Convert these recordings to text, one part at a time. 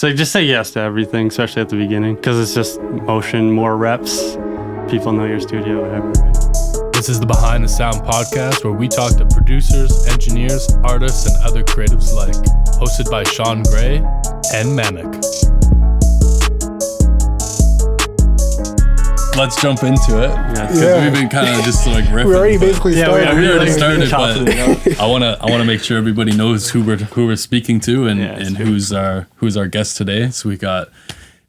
So just say yes to everything, especially at the beginning, because it's just motion, more reps. People know your studio, whatever. Right? This is the Behind the Sound podcast, where we talk to producers, engineers, artists, and other creatives alike. Hosted by Sean Gray and Manik. Let's jump into it. Yeah. We've been kind of just like riffing. We already basically started. We already started, but I wanna make sure everybody knows who we're speaking to and who's our guest today. So we got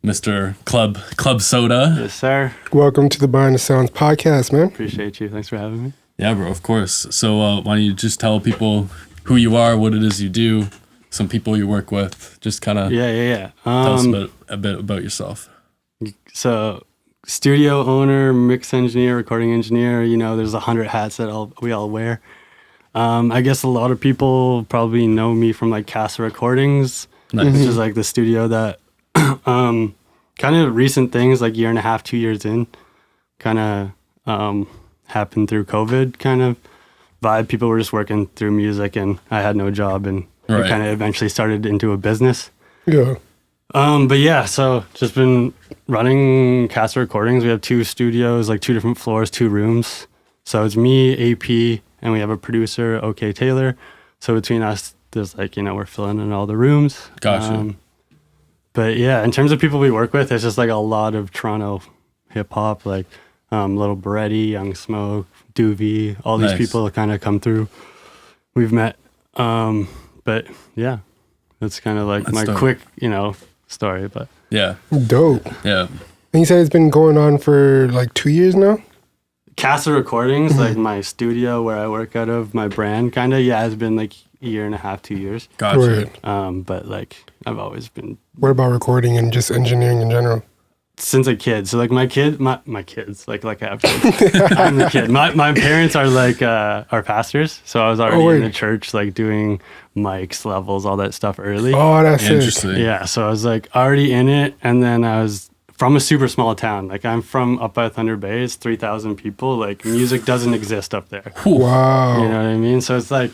Mr. Klebsoda. Yes, sir. Welcome to the Behind the Sounds podcast, man. Appreciate you. Thanks for having me. Yeah, bro. Of course. So why don't you just tell people who you are, what it is you do, some people you work with, just kind of tell us a bit about yourself. So, studio owner, mix engineer, recording engineer, there's 100 hats that we all wear. I guess a lot of people probably know me from like Casa Recordings, which is like the studio that kind of recent things, like year and a half, 2 years in, kind of happened through COVID kind of vibe. People were just working through music and I had no job, and it kind of eventually started into a business. Yeah. But yeah, so just been running Casa Recordings. We have 2 studios, like 2 different floors, 2 rooms. So it's me, AP, and we have a producer, OK Taylor. So between us, there's like, we're filling in all the rooms. Gotcha. But yeah, in terms of people we work with, it's just like a lot of Toronto hip hop, like Little Beretti, Young Smoke, Doovie, all these people kind of come through. We've met. But yeah, that's kind of like my quick, story, but yeah, dope. Yeah. And you said it's been going on for like 2 years now? Casa Recordings, like my studio where I work out of, my brand kind of, it's been like a year and a half, 2 years. Gotcha. Right. But like I've always been. What about recording and just engineering in general? Since a kid. So like my kids, like I have kids. I'm the kid. My parents are like are pastors, so I was already in the church, like doing mics, levels, all that stuff early. Oh, that's interesting. Yeah, so I was like already in it, and then I was from a super small town. Like I'm from up by Thunder Bay. It's 3,000 people. Like music doesn't exist up there. Wow. You know what I mean? So it's like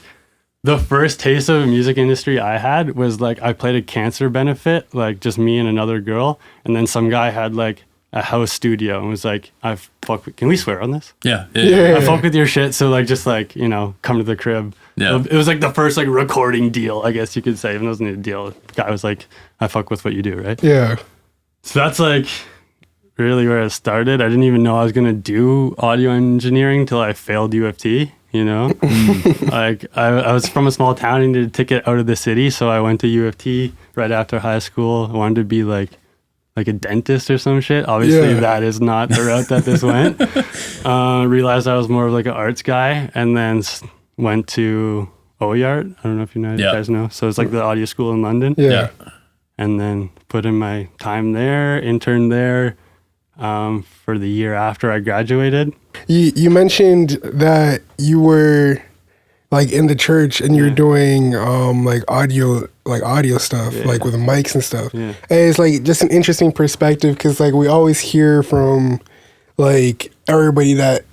the first taste of the music industry I had was like I played a cancer benefit, like just me and another girl, and then some guy had like a house studio and was like, can we swear on this? Yeah. I fuck with your shit, so like just like, come to the crib. Yeah. It was like the first like recording deal, I guess you could say. Even though it wasn't a deal, the guy was like, I fuck with what you do, right? Yeah. So that's like really where it started. I didn't even know I was gonna do audio engineering till I failed U of T. Like I was from a small town and needed a ticket out of the city, so I went to U of T right after high school. I wanted to be like a dentist or some shit. Obviously that is not the route that this went. Realized I was more of like an arts guy, and then went to OEArt. I don't know if you guys know. So it's like the audio school in London. Yeah. And then put in my time there, interned there for the year after I graduated. You mentioned that you were like in the church and you're doing like audio stuff, like with the mics and stuff. Yeah. And it's like just an interesting perspective, because like we always hear from like everybody that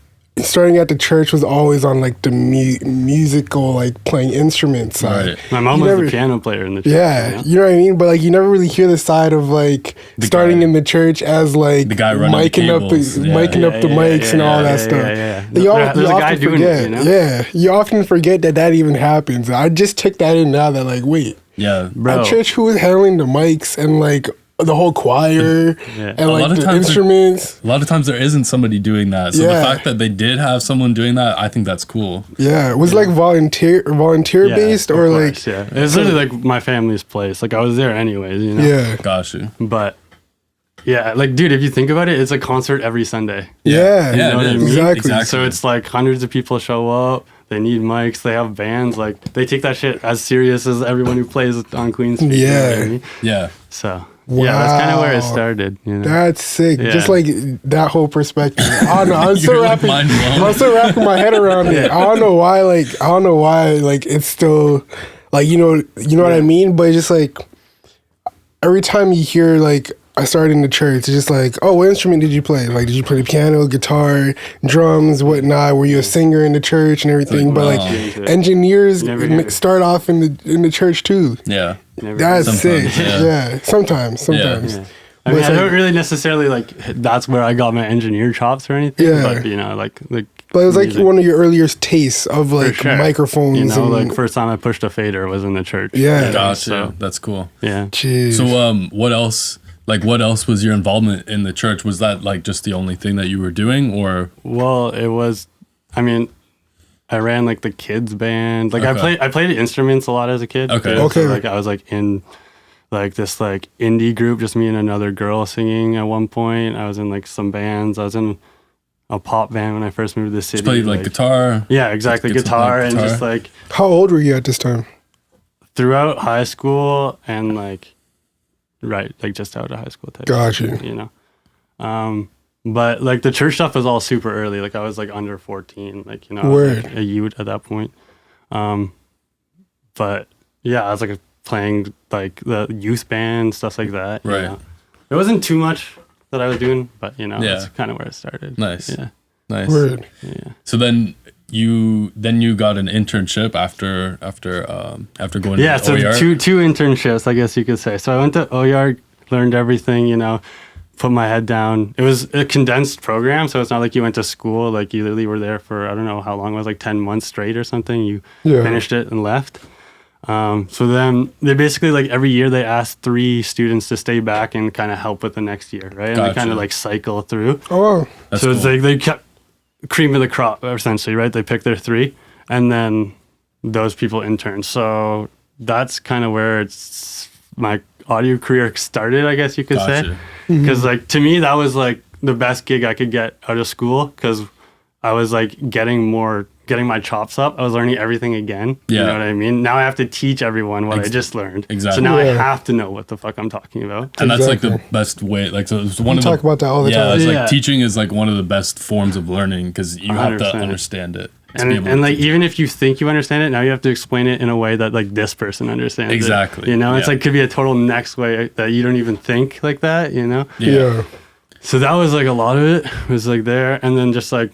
starting at the church was always on like the musical, like playing instruments side. Right. My mom was the piano player in the church. Yeah, you know what I mean? But like you never really hear the side of like starting in the church as like the guy running miking up the mics and all that stuff. There's a guy doing it, Yeah, you often forget that even happens. I just took that in now that like, wait. Yeah, bro. At church, who was handling the mics and like the whole choir and like the instruments? A lot of times there isn't somebody doing that. So the fact that they did have someone doing that, I think that's cool. Yeah, it was like volunteer based, or like it was literally like my family's place. Like I was there anyways, Yeah, got you. But yeah, like dude, if you think about it, it's a concert every Sunday. Yeah, you know what I mean? Exactly. So it's like hundreds of people show up. They need mics. They have bands. Like they take that shit as serious as everyone who plays on Queen Street. Yeah, you know what I mean? Yeah. So. Wow. Yeah, that's kind of where it started. That's sick. Yeah. Just like that whole perspective. I don't know. I'm still wrapping my head around it. I don't know why. Like it's still like you know what I mean. But it's just like every time you hear like I started in the church, it's just like, oh, what instrument did you play? Like, did you play the piano, guitar, drums, whatnot? Were you a singer in the church and everything? But like engineers start off in the church too. Yeah. That's sick. Yeah. Sometimes. Yeah. I mean, I don't really necessarily like that's where I got my engineer chops or anything. Yeah. But you know, like but it was like one of your earliest tastes of like microphones. You know, like first time I pushed a fader was in the church. Yeah. Gotcha. So, that's cool. Yeah. Jeez. So what else? Like, what else was your involvement in the church? Was that like just the only thing that you were doing, or? Well, it was. I mean, I ran like the kids band. Like I played instruments a lot as a kid. Okay. So, like I was like in like this like indie group, just me and another girl singing at one point. I was in like some bands. I was in a pop band when I first moved to the city. Just played like guitar. Yeah, exactly. Guitar and just like. How old were you at this time? Throughout high school and like. Right, like just out of high school type. Gotcha. You know, but like the church stuff was all super early. Like I was like under 14, like you know, I was, like, a youth at that point. But yeah, I was like playing like the youth band, stuff like that. Right. You know? It wasn't too much that I was doing, but you know, yeah. that's kind of where it started. Nice. Yeah. Nice. Word. Yeah. So then you got an internship after going to so OER? two internships, I guess you could say. So I went to OER, learned everything, you know, put my head down. It was a condensed program, so it's not like you went to school, like you literally were there for I don't know how long it was, like 10 months straight or something. You finished it and left. So then they basically like every year they asked 3 students to stay back and kind of help with the next year, right? And they kind of like cycle through. Oh, that's so cool. It's like they kept cream of the crop essentially, right? They pick their 3 and then those people intern. So that's kind of where it's my audio career started, I guess you could say. Because like to me that was like the best gig I could get out of school because I was like getting my chops up. I was learning everything again. Yeah. You know what I mean? Now I have to teach everyone what I just learned. Exactly. So now I have to know what the fuck I'm talking about. And that's like the best way. Like so it's one we talk about that all the time. It's like teaching is like one of the best forms of learning because you 100%. Have to understand it. And like even if you think you understand it, now you have to explain it in a way that like this person understands exactly. it. You know, it's like could be a total next way that you don't even think like that, you know? Yeah. So that was like a lot of it was like there. And then just like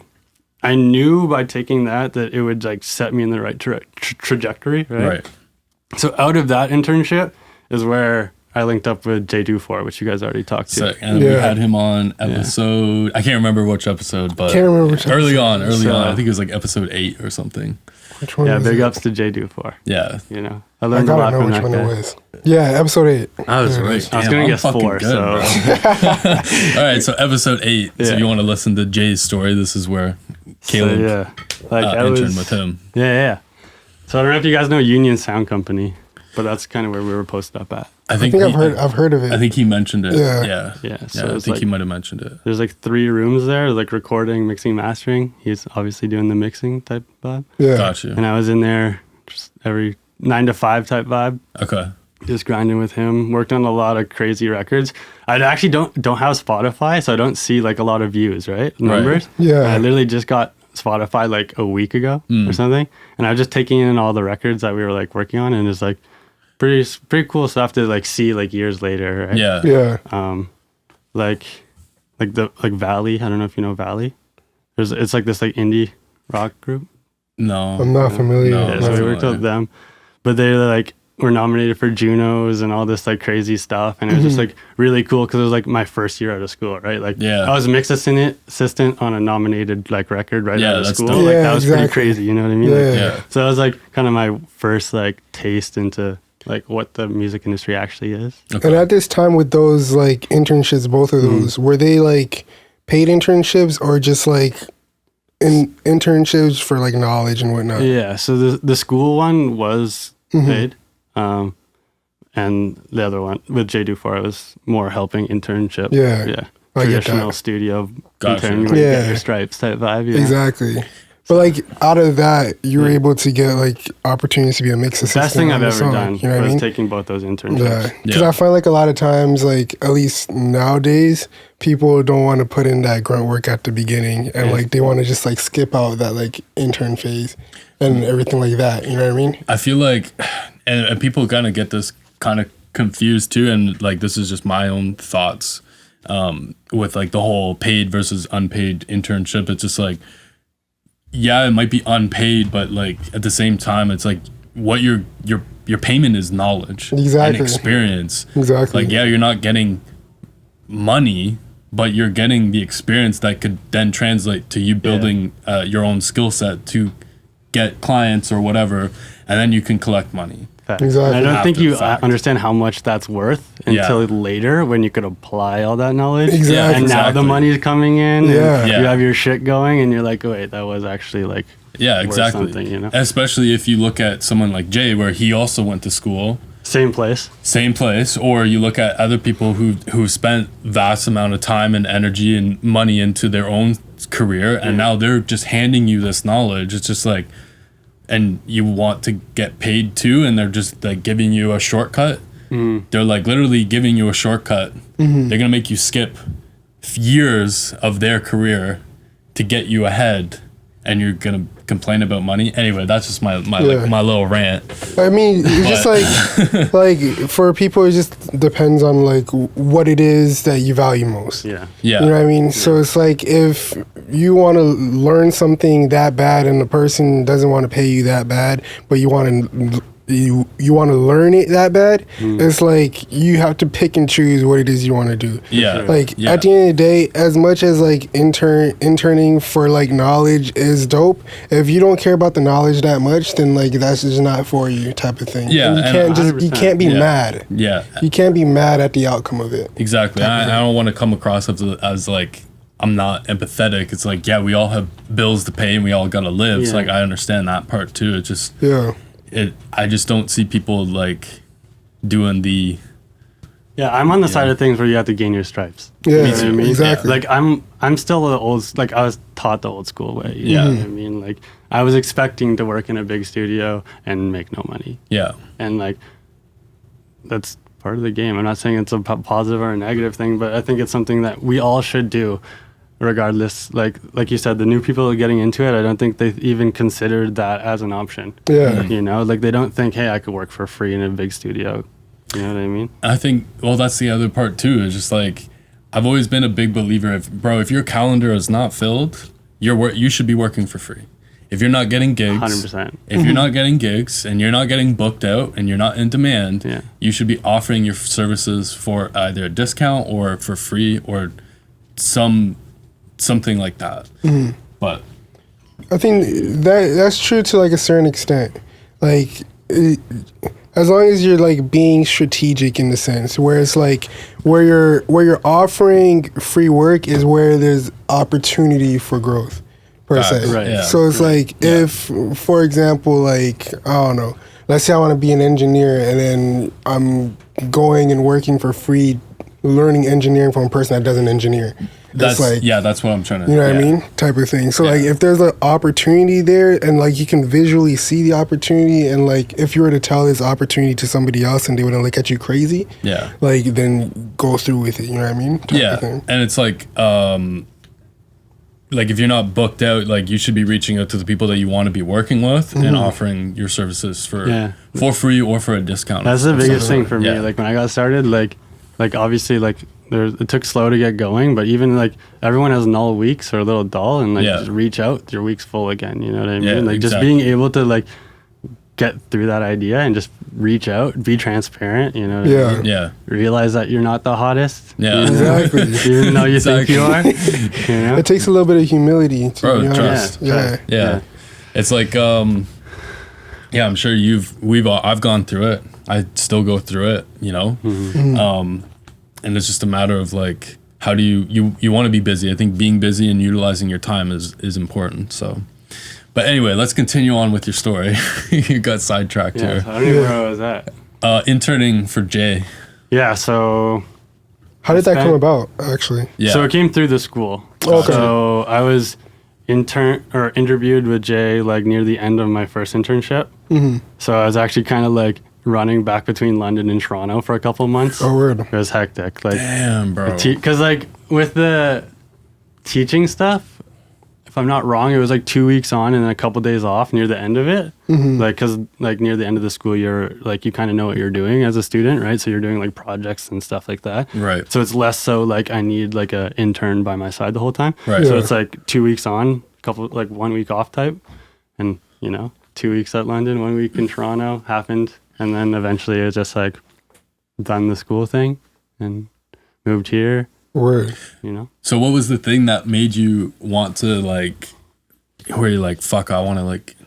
I knew by taking that it would like set me in the right trajectory, right? So out of that internship is where I linked up with Jason Dufour, which you guys already talked to. So, and we had him on episode, I can't remember which episode, but early on. I think it was like episode 8 or something. Which one? Yeah, big ups to Jason Dufour. Yeah. You know, I learned a lot from that guy. It was. Yeah, episode 8. I was right. I was going to guess 4, good, so. All right, so episode 8. Yeah. So if you want to listen to Jay's story, this is where Kaleb interned with him. Yeah. So I don't know if you guys know Union Sound Company, but that's kind of where we were posted up at. I think I've heard of it. I think he mentioned it. Yeah. So I think he might have mentioned it. There's like 3 rooms there, like recording, mixing, mastering. He's obviously doing the mixing type vibe. Yeah. Gotcha. And I was in there just every 9 to 5 type vibe. Okay. Just grinding with him. Worked on a lot of crazy records. I actually don't have Spotify, so I don't see like a lot of views, right? Numbers. Right. Yeah. I literally just got Spotify like a week ago or something, and I was just taking in all the records that we were like working on, and it's like pretty cool stuff to like see like years later, right? Yeah. Like Valley. I don't know if you know Valley. It's like this like indie rock group. No, I'm not familiar. Yeah, so we worked with them, but they like were nominated for Junos and all this like crazy stuff, and it was just like really cool because it was like my first year out of school, right? Like I was a mix assistant on a nominated like record right out of school. Dope. Like that was pretty crazy, you know what I mean? Yeah. So that was like kind of my first like taste into like what the music industry actually is. Okay. And at this time with those like internships, both of those, were they like paid internships or just like internships for like knowledge and whatnot? Yeah. So the school one was paid. And the other one with Jason Dufour, I was more helping internship. Yeah. Traditional studio intern where you get your stripes type vibe. Yeah. Exactly. But like out of that, you were able to get like opportunities to be a mix assistant. Best thing I've ever done you know was taking both those internships. Yeah. Because I find like a lot of times, like at least nowadays, people don't want to put in that grunt work at the beginning, and like they want to just like skip out that like intern phase and everything like that. You know what I mean? I feel like, and people kind of get this kind of confused too, and like this is just my own thoughts with like the whole paid versus unpaid internship. It's just like, yeah, it might be unpaid, but like at the same time, it's like what your payment is knowledge and experience. Exactly. Like, yeah, you're not getting money, but you're getting the experience that could then translate to you building your own skill set to get clients or whatever, and then you can collect money. Exactly. And I don't think you understand how much that's worth until later when you could apply all that knowledge. Exactly. And now the money's coming in. Yeah. And you have your shit going, and you're like, wait, that was actually like worth something, you know? Especially if you look at someone like Jay, where he also went to school. Same place. Or you look at other people who spent vast amount of time and energy and money into their own career, and now they're just handing you this knowledge. It's just like, and you want to get paid too, and they're just like giving you a shortcut. They're like literally giving you a shortcut. They're gonna make you skip years of their career to get you ahead, and you're gonna complain about money. Anyway, that's just my like my little rant. I mean, it's just like for people, it just depends on like what it is that you value most. Yeah. You know what I mean? So it's like if you want to learn something that bad and the person doesn't want to pay you that bad, but you want to learn it that bad, it's like you have to pick and choose what it is you want to do. Like at the end of the day, as much as like interning for like knowledge is dope, if you don't care about the knowledge that much, then like that's just not for you type of thing. And you can't be mad. You can't be mad at the outcome of it. Exactly. I don't want to come across as like I'm not empathetic. It's like, yeah, we all have bills to pay and we all gotta live. So like I understand that part too. It's just I just don't see people like doing the. Yeah, I'm on the side of things where you have to gain your stripes. Yeah, you know what I mean? exactly. Like I'm still the old, like I was taught the old school way. You know what I mean? Like I was expecting to work in a big studio and make no money. Yeah. And like that's part of the game. I'm not saying it's a positive or a negative thing, but I think it's something that we all should do. Regardless, like you said, the new people are getting into it. I don't think they've even considered that as an option. You know, like they don't think, hey, I could work for free in a big studio. You know what I mean? I think, well, that's the other part too. Is just like I've always been a big believer. If your calendar is not filled, you should be working for free. If you're not getting gigs, 100%. If you're not getting gigs and you're not getting booked out and you're not in demand, you should be offering your services for either a discount or for free or something like that. But I think that's true to like a certain extent. Like as long as you're like being strategic in the sense where it's like where you're offering free work is where there's opportunity for growth per se. Right. So it's like if, for example, like I don't know, let's say I want to be an engineer and then I'm going and working for free, learning engineering from a person that doesn't engineer. That's like, that's what I'm trying to. You know what I mean? Type of thing. So like, if there's an opportunity there, and like you can visually see the opportunity, and like if you were to tell this opportunity to somebody else, and they wouldn't look at you crazy, like then go through with it. You know what I mean? Type of thing. And it's like if you're not booked out, like you should be reaching out to the people that you want to be working with and offering your services for free or for a discount. That's the biggest thing for me. Like when I got started, like obviously like. It took slow to get going, but even like everyone has null weeks or a little dull, and like just reach out, your week's full again. You know what I mean? Like just being able to like get through that idea and just reach out, be transparent. You know what I mean? Realize that you're not the hottest. Exactly. Even though you think you are. You know? It takes a little bit of humility to be honest. Yeah. It's like I'm sure I've gone through it. I still go through it. You know. And it's just a matter of like, how do you want to be busy? I think being busy and utilizing your time is important. So, but anyway, let's continue on with your story. You got sidetracked here. I don't even know where I was at. Interning for Jay. Yeah. So, how did that come about? Actually, So it came through the school. Okay. So I was interviewed with Jay like near the end of my first internship. So I was actually kind of like running back between London and Toronto for a couple of months. Oh, word. It was hectic. Like, damn, bro. Because like with the teaching stuff, if I'm not wrong, it was like 2 weeks on and then a couple days off near the end of it. Like, cause like near the end of the school year, like you kind of know what you're doing as a student, right? So you're doing like projects and stuff like that. Right. So it's less so like I need like a intern by my side the whole time. Right. So it's like 2 weeks on, couple like 1 week off type, and 2 weeks at London, 1 week in Toronto happened, and then eventually it just like done the school thing and moved here. Word. So what was the thing that made you want to like, where you're like, fuck, I want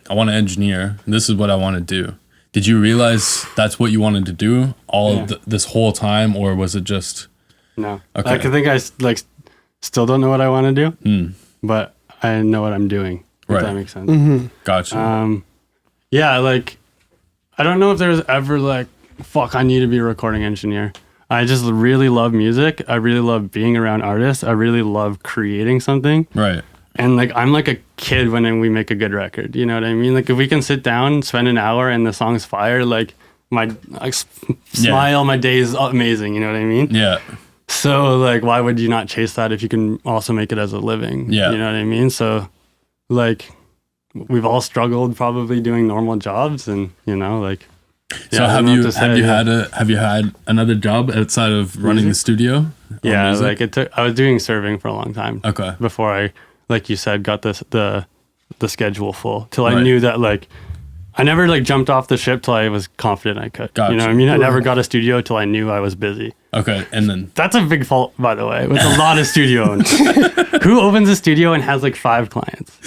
to engineer. This is what I want to do. Did you realize that's what you wanted to do this whole time, or was it just? No. Okay. Like, I think I like still don't know what I want to do, but I know what I'm doing. If that makes sense. Gotcha. Yeah, like I don't know if there's ever like, fuck, I need to be a recording engineer. I just really love music. I really love being around artists. I really love creating something. Right. And like I'm like a kid when we make a good record. You know what I mean? Like if we can sit down, spend an hour, and the song's fire, like smile, my day is amazing. You know what I mean? Yeah. So like, why would you not chase that if you can also make it as a living? Yeah. You know what I mean? So like, we've all struggled probably doing normal jobs, and like. So Yeah, have you had another job outside of running the studio? Yeah, music? like I was doing serving for a long time. Okay. Before I, like you said, got the schedule full, till I Right. knew that like I never like jumped off the ship till I was confident I could. Gotcha. You know what I mean? I never got a studio till I knew I was busy. Okay, and then That's a big fault, by the way, with a lot of studio owners. Who opens a studio and has like 5 clients?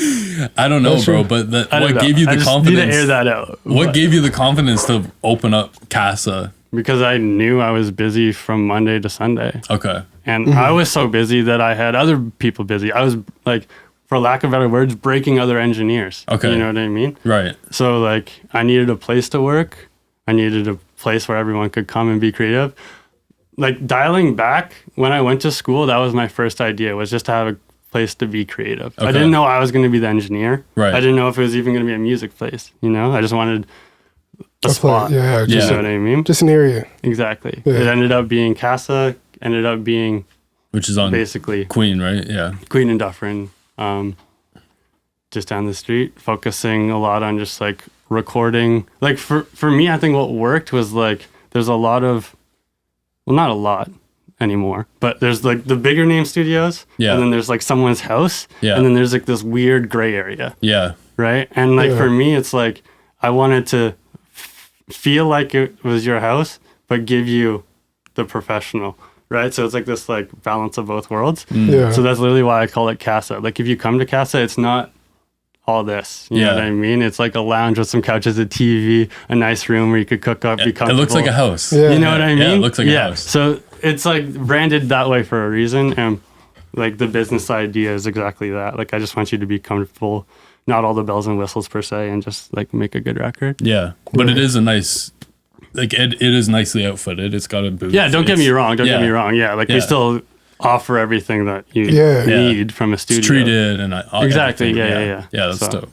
I don't know, bro, but what gave you the confidence? Need to air that out. What gave you the confidence to open up Casa? Because I knew I was busy from Monday to Sunday. Okay. And I was so busy that I had other people busy. I was like, for lack of better words, breaking other engineers. Okay. You know what I mean? Right. So like I needed a place to work. I needed a place where everyone could come and be creative. Like dialing back, when I went to school, that was my first idea, was just to have a place to be creative. Okay. I didn't know I was going to be the engineer. Right. I didn't know if it was even going to be a music place. I just wanted a spot. Yeah, You know what I mean? just an area. Exactly. Yeah. It ended up being Casa, ended up being Which is on basically Queen, right? Yeah. Queen and Dufferin, just down the street, focusing a lot on just like recording. Like for me, I think what worked was like there's a lot of, well, not a lot anymore, but there's like the bigger name studios, Yeah. and then there's like someone's house, Yeah. and then there's like this weird gray area, Yeah. right? And like Yeah. for me, it's like I wanted to feel like it was your house, but give you the professional, right? So it's like this like balance of both worlds. Yeah. So that's literally why I call it Casa. Like if you come to Casa, it's not all this. You know what I mean? It's like a lounge with some couches, a TV, a nice room where you could cook up, be It comfortable. looks like a house. Yeah. You know what I mean? Yeah, it looks like a house. So it's like branded that way for a reason. And like the business idea is exactly that. Like I just want you to be comfortable, not all the bells and whistles per se, and just like make a good record. Yeah. But it is a nice, like it is nicely outfitted. It's got a booth. Yeah, don't get me wrong. Don't get yeah. me wrong. Yeah, like Yeah. they still offer everything that you Yeah. need from a studio. It's treated and Exactly, everything. yeah. Yeah, that's So, dope.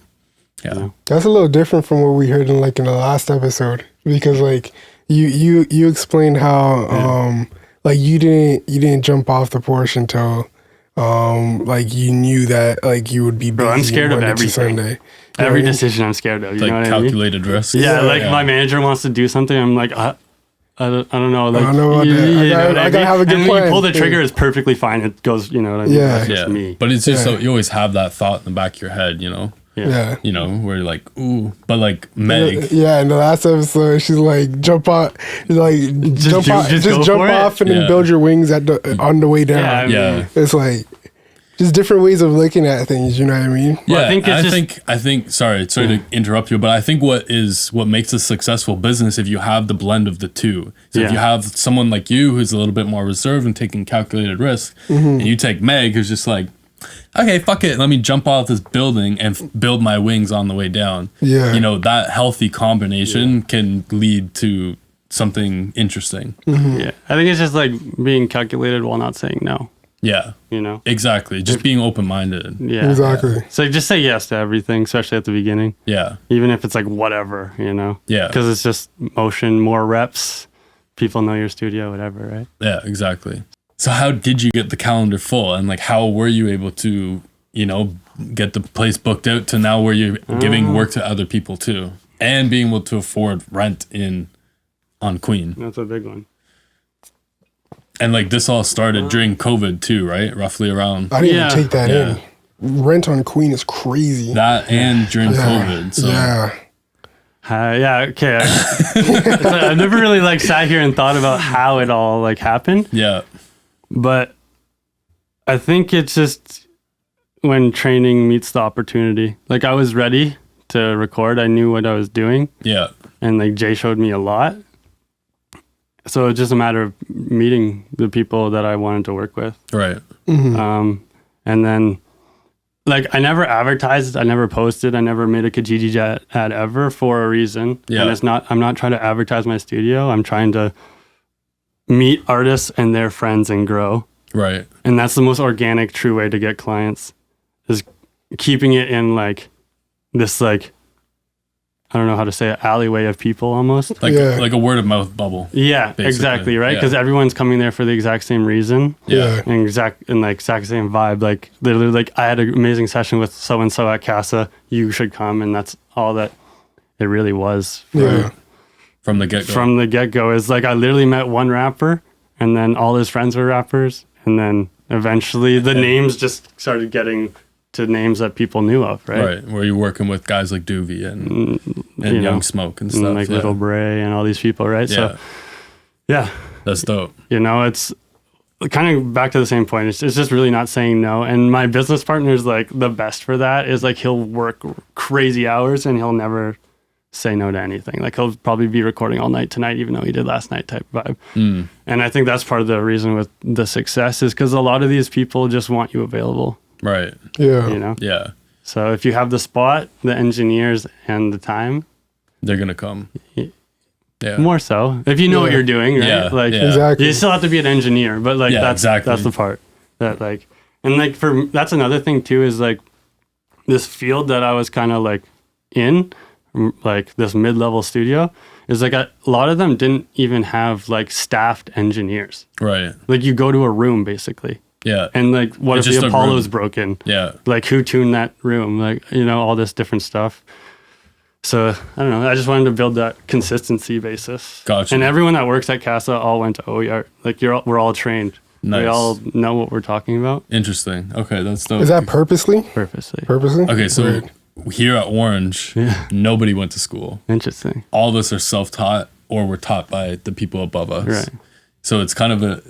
Yeah. That's a little different from what we heard in the last episode, because like you explained how like you didn't jump off the porch until like you knew that like you would be busy. Bro, I'm scared of Monday to everything. Sunday. Every Yeah. decision I'm scared of. You know Like what I mean? calculated risk. Yeah, like my manager wants to do something. I'm like, I don't know. Like, I don't know about that. you know I what gotta have a good and when plan. you pull the trigger, Yeah. it's perfectly fine. It goes, you know what I mean? Yeah. That's just me. But it's just Yeah. so you always have that thought in the back of your head, you know? Yeah. You know, where you're like, ooh. But like Meg. Yeah, in the last episode, she's like, jump off, like jump off, just just go jump for it. off, and then Yeah. build your wings on the way down. Yeah, I mean, Yeah. It's like just different ways of looking at things. You know what I mean? Yeah, Well, I think it's I think sorry to interrupt you, but I think what makes a successful business if you have the blend of the two. So if Yeah. you have someone like you who's a little bit more reserved and taking calculated risks, and you take Meg who's just like, okay, fuck it, let me jump off this building and build my wings on the way down. Yeah. You know, that healthy combination can lead to something interesting. Yeah. I think it's just like being calculated while not saying no, Yeah. you know? Exactly. Just being open-minded. Yeah. Exactly. So just say yes to everything, especially at the beginning, Yeah. even if it's like whatever, you know? Yeah. Because it's just motion, more reps. People know your studio, whatever, right? Yeah, exactly. So how did you get the calendar full, and like how were you able to, get the place booked out to now where you're giving work to other people too, and being able to afford rent on Queen. That's a big one. And like this all started during COVID too, right? Roughly around. I didn't even take that in. Rent on Queen is crazy. That and during COVID. So. Yeah. Okay. I've never really like sat here and thought about how it all like happened. Yeah. But I think it's just when training meets the opportunity. Like I was ready to record. I knew what I was doing. Yeah. And like Jay showed me a lot. So it's just a matter of meeting the people that I wanted to work with. Right. And then like I never advertised, I never posted, I never made a Kijiji ad ever for a reason. Yeah. And I'm not trying to advertise my studio. I'm trying to meet artists and their friends and grow. Right. And that's the most organic, true way to get clients, is keeping it in like this like, I don't know how to say it, alleyway of people almost. Like a word of mouth bubble. Yeah, basically. Exactly, right? Because everyone's coming there for the exact same reason. Yeah. And exact same vibe. Like literally, like I had an amazing session with so and so at Casa. You should come, and that's all that it really was. From the get go. From the get go, is like I literally met one rapper, and then all his friends were rappers, and then eventually the names just started getting to names that people knew of, right? Right, where you're working with guys like Doovie and Young Smoke and stuff. And like Little Bray and all these people, right? So, yeah. That's dope. It's kind of back to the same point. It's just really not saying no. And my business partner is like the best for that. Is like he'll work crazy hours and he'll never say no to anything. Like he'll probably be recording all night tonight, even though he did last night type vibe. And I think that's part of the reason with the success is because a lot of these people just want you available. Right. Yeah. Yeah. So if you have the spot, the engineers, and the time, they're gonna come. Yeah. More so if you know what you're doing, right? Yeah. Like exactly. you still have to be an engineer, but like that's the part that like, and like that's another thing too, is like this field that I was kind of like in, like this mid-level studio, is like a lot of them didn't even have like staffed engineers. Right. Like you go to a room basically. Yeah. And like, what if the Apollo's broken? Yeah. Like, who tuned that room? Like, all this different stuff. So, I don't know. I just wanted to build that consistency basis. Gotcha. And everyone that works at Casa all went to OER. Like, we're all trained. Nice. We all know what we're talking about. Interesting. Okay, that's dope. Is that purposely? Purposely. Okay, so here at Orange, nobody went to school. Interesting. All of us are self-taught or were taught by the people above us. Right. So it's kind of a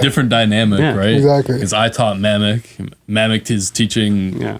different dynamic, right? Exactly. Because I taught Mamek. Mamek is teaching. Yeah.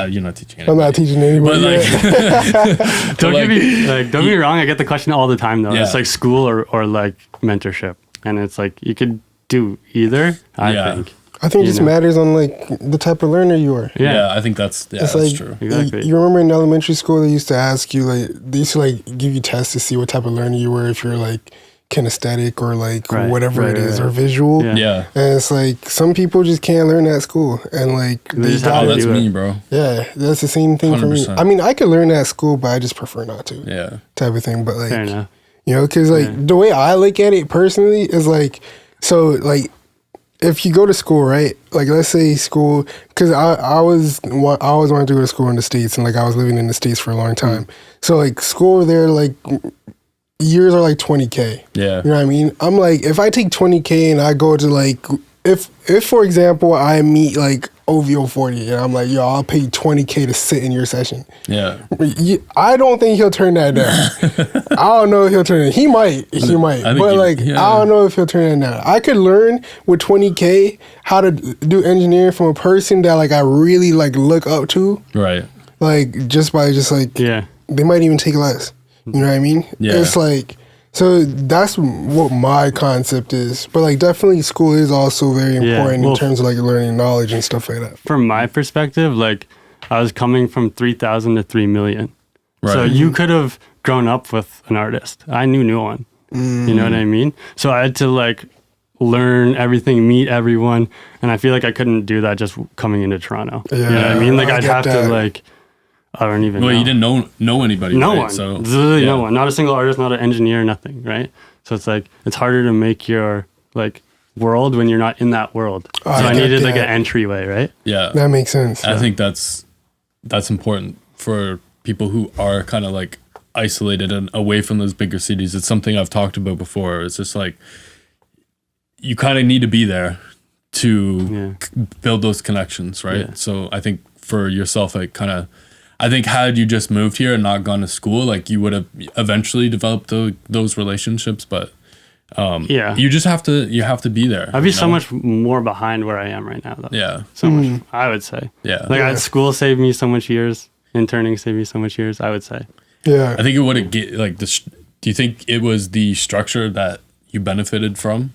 You're not teaching anybody. I'm not teaching anybody. But don't get me wrong. I get the question all the time though. Yeah. It's like school or like mentorship, and it's like you could do either. I think. I think it just matters on like the type of learner you are. Yeah, I think that's like, true. Exactly. You remember in elementary school they used to ask you they used to give you tests to see what type of learner you were, if you're like kinesthetic or like whatever it is or visual. Yeah. And it's like some people just can't learn at school, and like that's me, bro. Yeah, that's the same thing 100%. For me. I mean, I could learn at school, but I just prefer not to. Yeah. Type of thing, but like fair enough. Because like the way I look at it personally is like, so like if you go to school, right? Like let's say school, because I always wanted to go to school in the States, and like I was living in the States for a long time. So like school there, like years are like 20K. Yeah. You know what I mean? I'm like, if I take 20K and I go to like, if for example, I meet like OVO 40 and I'm like, yo, I'll pay 20K to sit in your session. Yeah. I don't think he'll turn that down. I don't know if he'll turn it. He might. But like, I don't know if he'll turn that down. I could learn with 20K how to do engineering from a person that like I really like look up to. Right. Like just like, they might even take less. You know what I mean? Yeah. It's like, so that's what my concept is. But like definitely school is also very important in terms of like learning knowledge and stuff like that. From my perspective, like I was coming from 3,000 to 3 million. Right. So you could have grown up with an artist. I knew no one. You know what I mean? So I had to like learn everything, meet everyone. And I feel like I couldn't do that just coming into Toronto. Yeah. You know what I mean? Like I'd have to like, I don't even know. Well, you didn't know anybody. No right? one. So, literally no one. Not a single artist, not an engineer, nothing, right? So it's like, it's harder to make your like world when you're not in that world. So I needed like an entryway, right? Yeah. That makes sense. I think that's important for people who are kind of like isolated and away from those bigger cities. It's something I've talked about before. It's just like you kind of need to be there to build those connections, right? Yeah. So I think for yourself, I think had you just moved here and not gone to school, like you would have eventually developed those relationships, but you just have to be there. I'd be so much more behind where I am right now, though. Yeah. So much, I would say. Yeah. Like school saved me so much years. Interning saved me so much years, I would say. Yeah. I think it would have do you think it was the structure that you benefited from?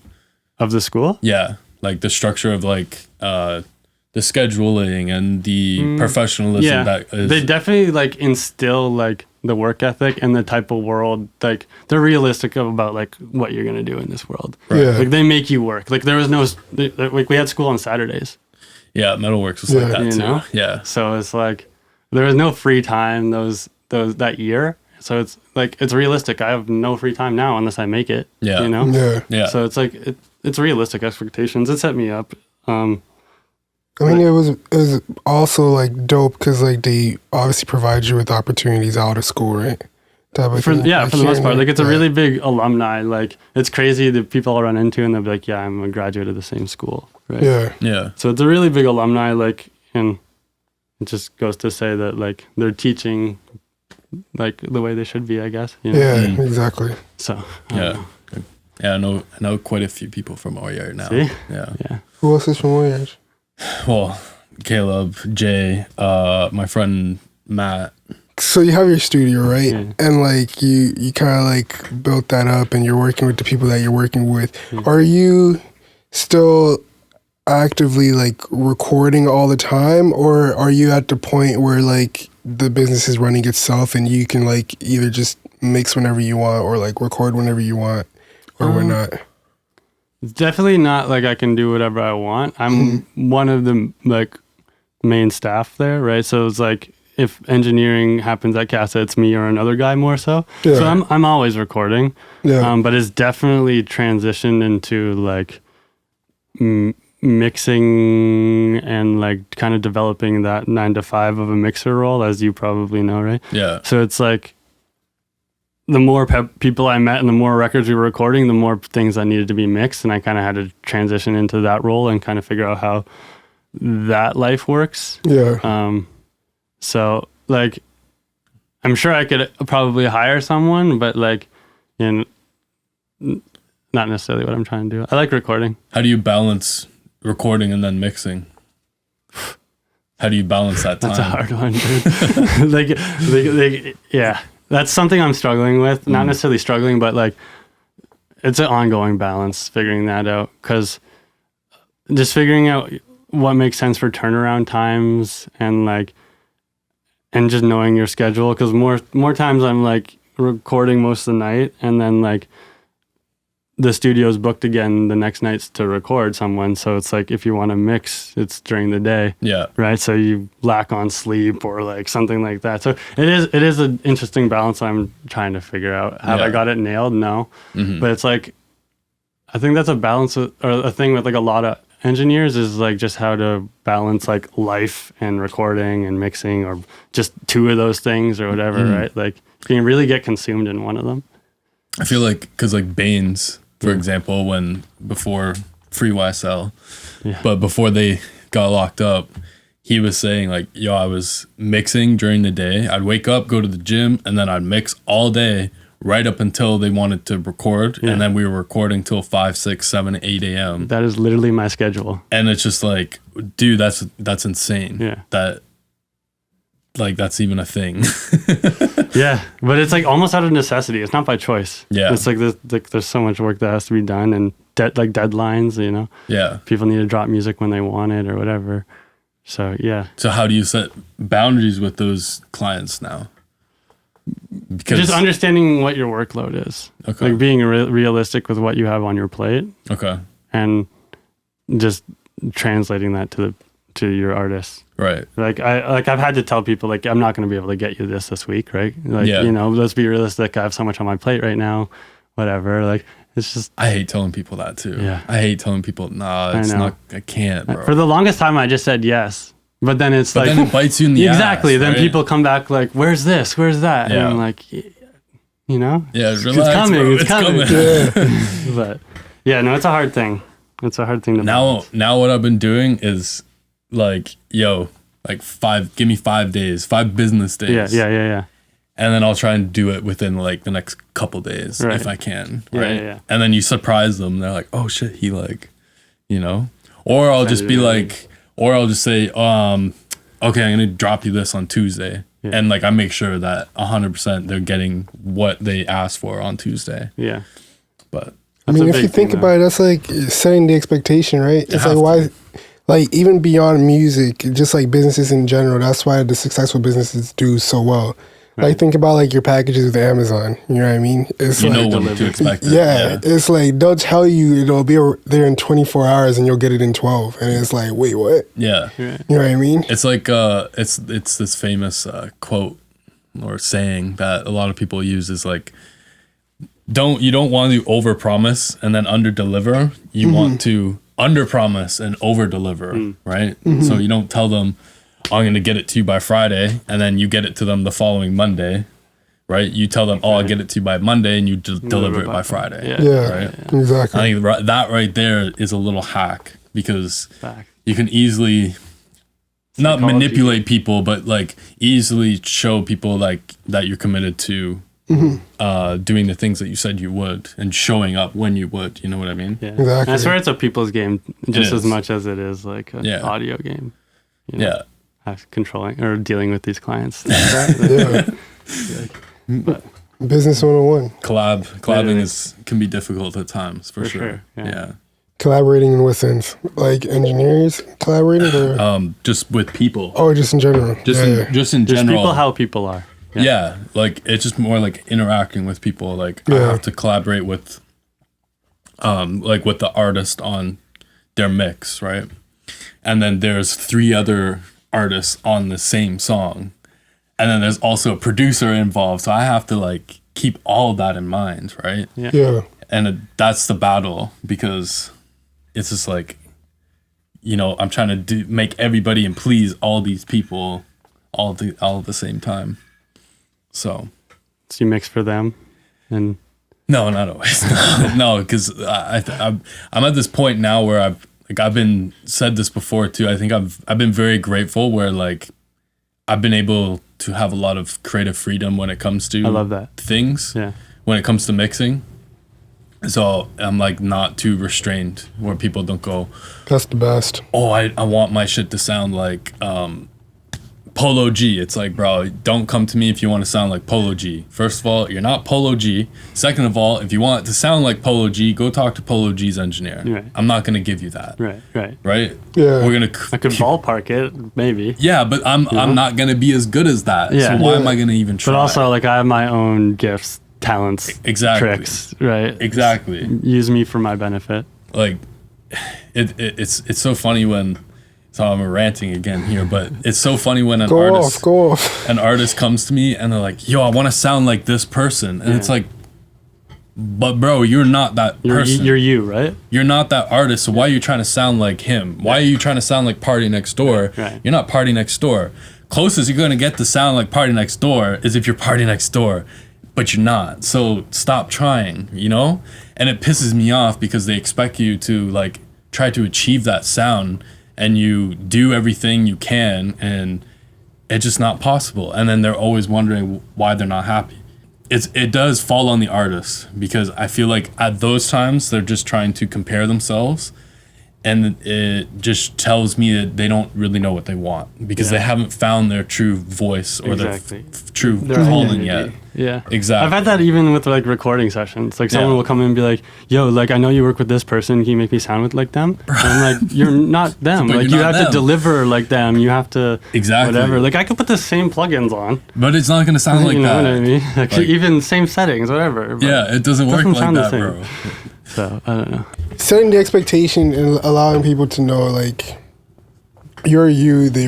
Of the school? Yeah. Like the structure of like the scheduling and the professionalism that is. They definitely like instill like the work ethic and the type of world, like they're realistic about like what you're gonna do in this world. Right. Yeah. Like they make you work. Like there was no like we had school on Saturdays. Yeah, Metalworks was like that you too. Know? Yeah. So it's like there was no free time that year. So it's like it's realistic. I have no free time now unless I make it. Yeah. You know? Yeah. Yeah. So it's like it's realistic expectations. It set me up. I mean, it was also like dope because like they obviously provide you with opportunities out of school, right? For the most part, like it's a really big alumni. Like it's crazy the people I'll run into and they'll be like, "Yeah, I'm a graduate of the same school." Right? Yeah, yeah. So it's a really big alumni. Like, and it just goes to say that like they're teaching like the way they should be, I guess. You know? Yeah, exactly. So yeah. Yeah, I know quite a few people from Oyer now. See? Yeah. Who else is from Oyer? Well, Kaleb, Jay, my friend Matt. So you have your studio, right? Yeah. And like you kind of like built that up, and you're working with the people that you're working with. Are you still actively like recording all the time, or are you at the point where like the business is running itself and you can like either just mix whenever you want or like record whenever you want or whatnot? It's definitely not like I can do whatever I want. I'm one of the like main staff there, right? So it's like if engineering happens at Casa, it's me or another guy more so. Yeah. So I'm always recording. Yeah. But it's definitely transitioned into like mixing and like kind of developing that 9 to 5 of a mixer role, as you probably know, right? Yeah. So it's like the more people I met and the more records we were recording, the more things that needed to be mixed. And I kind of had to transition into that role and kind of figure out how that life works. Yeah. So like, I'm sure I could probably hire someone, but like, not necessarily what I'm trying to do. I like recording. How do you balance recording and then mixing? How do you balance that time? That's a hard one, dude. Yeah. That's something I'm struggling with. Not necessarily struggling, but like it's an ongoing balance figuring that out, because just figuring out what makes sense for turnaround times and just knowing your schedule. Because more times I'm like recording most of the night and then like the studio's booked again the next nights to record someone. So it's like if you want to mix, it's during the day. Yeah. Right. So you lack on sleep or like something like that. So it is an interesting balance I'm trying to figure out. Have I got it nailed? No. But it's like I think that's a balance or a thing with like a lot of engineers is like just how to balance like life and recording and mixing, or just two of those things or whatever, right? Like you can really get consumed in one of them. I feel like because like Baines, for example, before Free YSL, but before they got locked up, he was saying like, yo, I was mixing during the day. I'd wake up, go to the gym, and then I'd mix all day right up until they wanted to record. And then we were recording till 5, 6, 7, 8 a.m. That is literally my schedule. And it's just like, dude, that's insane. Yeah. That's even a thing. Yeah, but it's like almost out of necessity. It's not by choice. Yeah. It's like there's so much work that has to be done, and deadlines, you know. Yeah. People need to drop music when they want it or whatever. So yeah. So how do you set boundaries with those clients now? Because just understanding what your workload is. Okay. Like being realistic with what you have on your plate. Okay. And just translating that to your artists. Right. Like I've had to tell people like I'm not going to be able to get you this week, right? Like Yeah. you know, let's be realistic. I have so much on my plate right now, whatever. Like It's just, I hate telling people that too. Yeah. I hate telling people, nah, it's not, I can't, bro. for the longest time, I just said yes. But then it's But then it bites you in the exactly. ass, Then right? people come back like, where's this? Where's that? And I'm like, you know? Yeah, it's relax, coming. bro. It's coming. Yeah. But yeah, no, it's a hard thing. It's a hard thing to balance. Now what I've been doing is like, like give me 5 days, 5 business days. Yeah. And then I'll try and do it within like the next couple days Right. if I can. Yeah, Right. yeah. And then you surprise them. They're like, oh shit, he like, you know? Or I'll just be like, or I'll just say, okay, I'm gonna drop you this on Tuesday. Yeah. And like I make sure that 100% they're getting what they asked for on Tuesday. Yeah. But I mean, if you think about it, that's like setting the expectation, right? It's like why, like even beyond music, just like businesses in general. That's why the successful businesses do so well. Right. Like think about like your packages with Amazon. You know what I mean? It's you like, know what to expect. Yeah, it's like they'll tell you it'll be there in 24 hours and you'll get it in 12, and it's like, wait, what? Yeah. You know what I mean? It's like it's this famous quote or saying that a lot of people use is like, you don't want to overpromise and then underdeliver. You want to underpromise and overdeliver, right? So you don't tell them, I'm going to get it to you by Friday, and then you get it to them the following Monday, right? You tell them, I'll get it to you by Monday, and you deliver it by Friday. Yeah, right? Exactly. I think that right there is a little hack because you can easily not manipulate people, but like easily show people like that you're committed to doing the things that you said you would and showing up when you would. You know what I mean? Yeah. Exactly. And I swear it's a people's game just as much as it is like an audio game. You know? Yeah. Controlling or dealing with these clients. Yeah. But Business 101. Collabing can be difficult at times for sure. Yeah. Collaborating in what sense? Like engineers collaborating or just with people. oh, just in general. Just in just general. people how people are. Yeah, like it's just more like interacting with people. Like I have to collaborate with like with the artist on their mix, right? And then there's 3 other artists on the same song. And then there's also a producer involved. So I have to like keep all of that in mind, right? Yeah. And that's the battle because it's just like, I'm trying to make everybody and please all these people all at the same time. So you mix for them and no, not always. No, because I'm at this point now where I've been said this before too. I think I've been very grateful where like I've been able to have a lot of creative freedom when it comes to I love that. things. Yeah. When it comes to mixing. So I'm like not too restrained where people don't go, That's the best. oh, I want my shit to sound like Polo G. It's like, bro, don't come to me if you want to sound like Polo G. First of all, you're not Polo G. Second of all, if you want it to sound like Polo G, go talk to Polo G's engineer. Right. I'm not going to give you that. Right. Right? Yeah. We're going I could ballpark it, maybe. Yeah, but I'm not going to be as good as that. Yeah. So why am I going to even try? But also, like, I have my own gifts, talents, Exactly. tricks, right? Exactly. Use me for my benefit. Like, it's so funny when... So I'm ranting again here, but it's so funny when an artist comes to me and they're like, yo, I want to sound like this person. And it's like, but bro, you're not that person. You're you, right? You're not that artist. So why are you trying to sound like him? Why are you trying to sound like Party Next Door? Right. You're not Party Next Door. Closest you're going to get to sound like Party Next Door is if you're Party Next Door, but you're not. So stop trying, And it pisses me off because they expect you to like try to achieve that sound and you do everything you can, and it's just not possible. And then they're always wondering why they're not happy. It does fall on the artist because I feel like at those times they're just trying to compare themselves, and it just tells me that they don't really know what they want because they haven't found their true voice or their true calling yet. Yeah, exactly. I've had that even with like recording sessions. Like someone will come in and be like, "Yo, like I know you work with this person. Can you make me sound like them?" And I'm like, "You're not them. Like you have to deliver like them. You have to whatever. Like I could put the same plugins on, but it's not gonna sound like that. You know what I mean? Like even same settings, whatever. Yeah, it doesn't work like that, bro. So I don't know. Setting the expectation and allowing people to know, like, you're you, they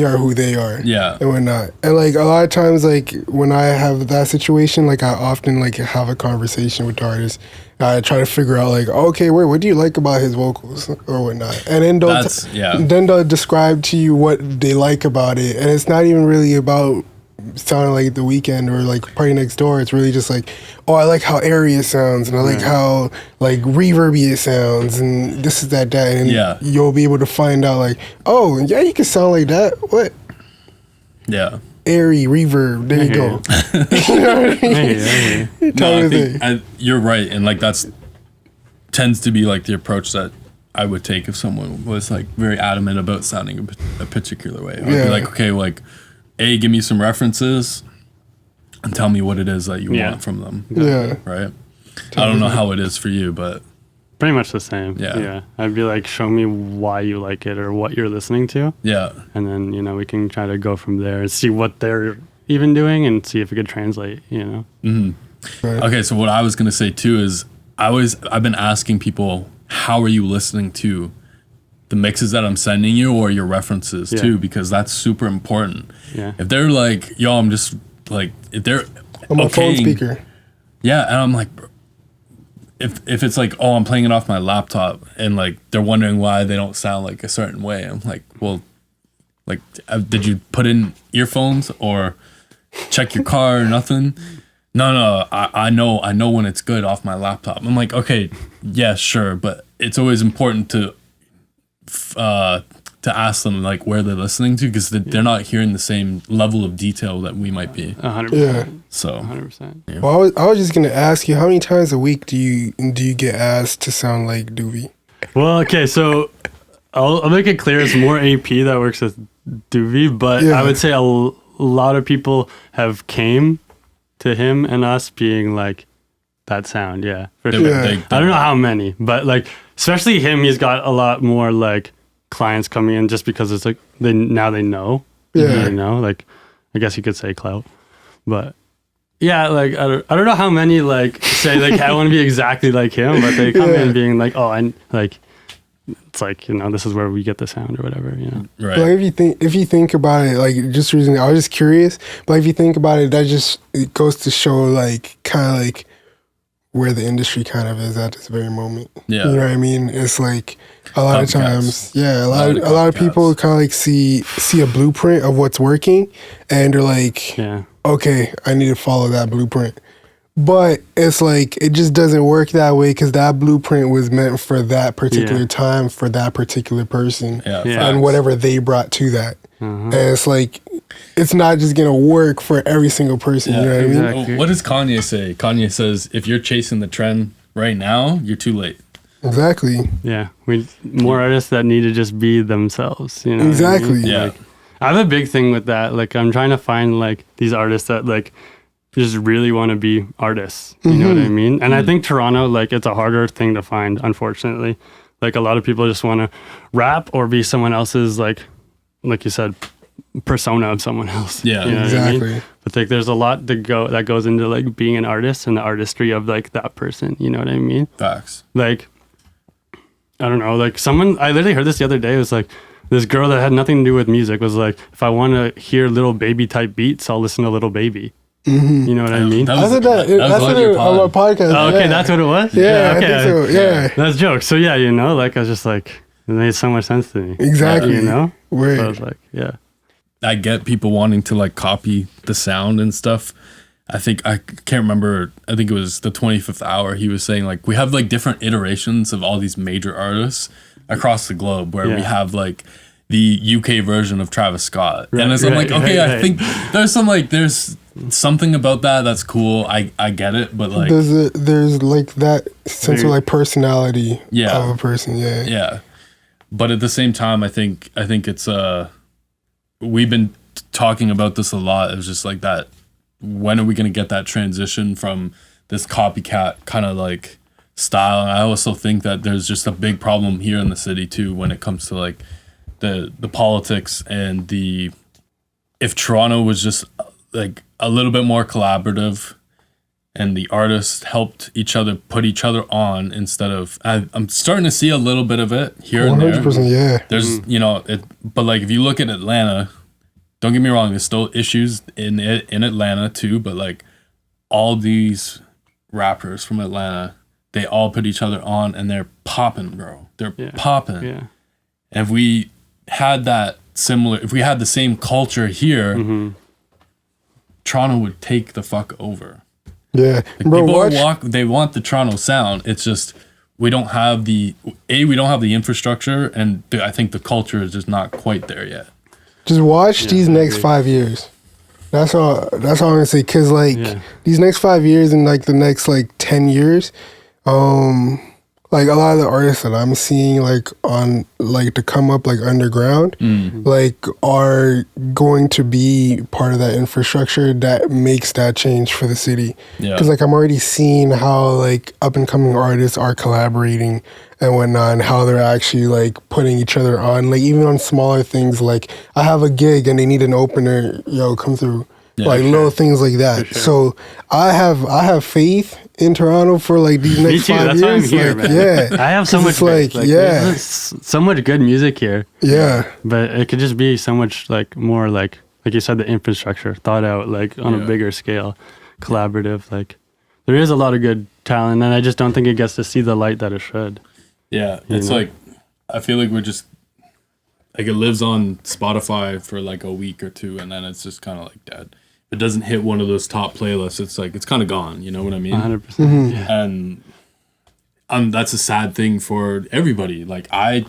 are who they are. Yeah. And whatnot. And like a lot of times, like when I have that situation, like I often like have a conversation with the artist. I try to figure out like, okay, wait, what do you like about his vocals or whatnot? And then they'll describe to you what they like about it. And it's not even really about sounding like The Weeknd or like Party Next Door. It's really just like, oh, I like how airy it sounds, and I like how like reverby it sounds, and this is that, and you'll be able to find out like, oh, yeah, you can sound like that. What? Yeah. Airy reverb. There you go. You know what I mean? No, I think you're right, and like that's tends to be like the approach that I would take if someone was like very adamant about sounding a particular way. I'd be like, okay, like, give me some references and tell me what it is that you want from them. Yeah. Right? I don't know how it is for you, but pretty much the same. Yeah. I'd be like, show me why you like it or what you're listening to. Yeah. And then, you know, we can try to go from there and see what they're even doing and see if it could translate, you know? Mm-hmm. Right. Okay, so what I was going to say too is I've been asking people, how are you listening to the mixes that I'm sending you or your references too? Because that's super important. Yeah. If they're like, yo, I'm just like, if they're on my phone speaker. Yeah, and I'm like, if it's like, oh, I'm playing it off my laptop, and like they're wondering why they don't sound like a certain way, I'm like, well, like, did you put in earphones or check your car or nothing? No, I know when it's good off my laptop. I'm like, okay, yeah, sure, but it's always important to ask them like where they're listening to, because they're not hearing the same level of detail that we might be. 100%. Yeah. So 100%. Yeah. Well, I was just gonna ask you, how many times a week do you get asked to sound like Doobie? Well, okay, so I'll make it clear it's more AP that works with Doobie, but I would say a lot of people have came to him and us being like, that sound, for sure. I don't know how many, but like, especially him, he's got a lot more like clients coming in just because it's like they know. Yeah. They know, like, I guess you could say clout, but yeah, like I don't know how many like say like I want to be exactly like him, but they come in being like, oh, I like, it's like, you know, this is where we get the sound or whatever, you know. Right. Like if you think about it, like just recently, I was just curious, but if you think about it, it goes to show like kind of like where the industry kind of is at this very moment. Yeah. You know what I mean? It's like a lot of times, a lot of people kind of like see a blueprint of what's working, and they're like, okay, I need to follow that blueprint. But it's like, it just doesn't work that way, because that blueprint was meant for that particular time, for that particular person, and whatever they brought to that. And it's like, it's not just going to work for every single person. You know what I mean? Well, what does Kanye say? Kanye says, if you're chasing the trend right now, you're too late. Exactly. Yeah. We more artists that need to just be themselves, you know? Exactly. What I mean? Yeah. Like, I have a big thing with that. Like, I'm trying to find like these artists that like just really want to be artists. You know what I mean? And I think Toronto, like, it's a harder thing to find, unfortunately. Like, a lot of people just want to rap or be someone else's, like you said, persona of someone else. Yeah, you know exactly. what I mean? But like, there's a lot that goes into like being an artist and the artistry of like that person. You know what I mean? Facts. Like, I don't know. Like, I literally heard this the other day. It was like this girl that had nothing to do with music was like, if I want to hear Little Baby type beats, I'll listen to Little Baby. You know what I mean? I said that on my podcast. Oh, okay, that's what it was? Yeah, okay. I think so. Yeah. That's jokes. So yeah, you know, like I was just like, it made so much sense to me. Exactly. You know? Word. So I was like, yeah. I get people wanting to like copy the sound and stuff. I can't remember, I think it was the 25th Hour. He was saying like, we have like different iterations of all these major artists across the globe, where we have like the UK version of Travis Scott. Right, and I'm like, okay, I think there's something about that's cool. I get it, but like there's like that sense of like personality of a person. Yeah. But at the same time, I think it's we've been talking about this a lot. It was just like that. When are we going to get that transition from this copycat kind of like style? And I also think that there's just a big problem here in the city too, when it comes to like the politics and if Toronto was just like a little bit more collaborative and the artists helped each other put each other on instead of. I'm starting to see a little bit of it here and there. 100%, yeah. There's but like if you look at Atlanta, don't get me wrong, there's still issues in Atlanta too, but like all these rappers from Atlanta, they all put each other on and they're popping, bro. They're popping. Yeah. And if we had the same culture here, Toronto would take the fuck over. Yeah. Like people they want the Toronto sound. It's just we don't have the infrastructure, and I think the culture is just not quite there yet. Just watch these next 5 years. That's all I'm gonna say. Cause like these next 5 years and like the next like 10 years, like a lot of the artists that I'm seeing like on like to come up like underground, like are going to be part of that infrastructure that makes that change for the city. Yeah. Cause like I'm already seeing how like up and coming artists are collaborating and whatnot, and how they're actually like putting each other on, like even on smaller things, like I have a gig and they need an opener, come through. Like little things like that. Sure. So I have faith in Toronto for like these next 5 years. That's why I'm here, man. I have so much there's so much good music here. Yeah. But it could just be so much like more like you said, the infrastructure thought out like on a bigger scale, collaborative. Like there is a lot of good talent, and I just don't think it gets to see the light that it should. Yeah, it's like I feel like we're just like it lives on Spotify for like a week or two, and then it's just kind of like dead. If it doesn't hit one of those top playlists, it's like it's kind of gone. You know what I mean? 100%. Yeah. And that's a sad thing for everybody. Like I,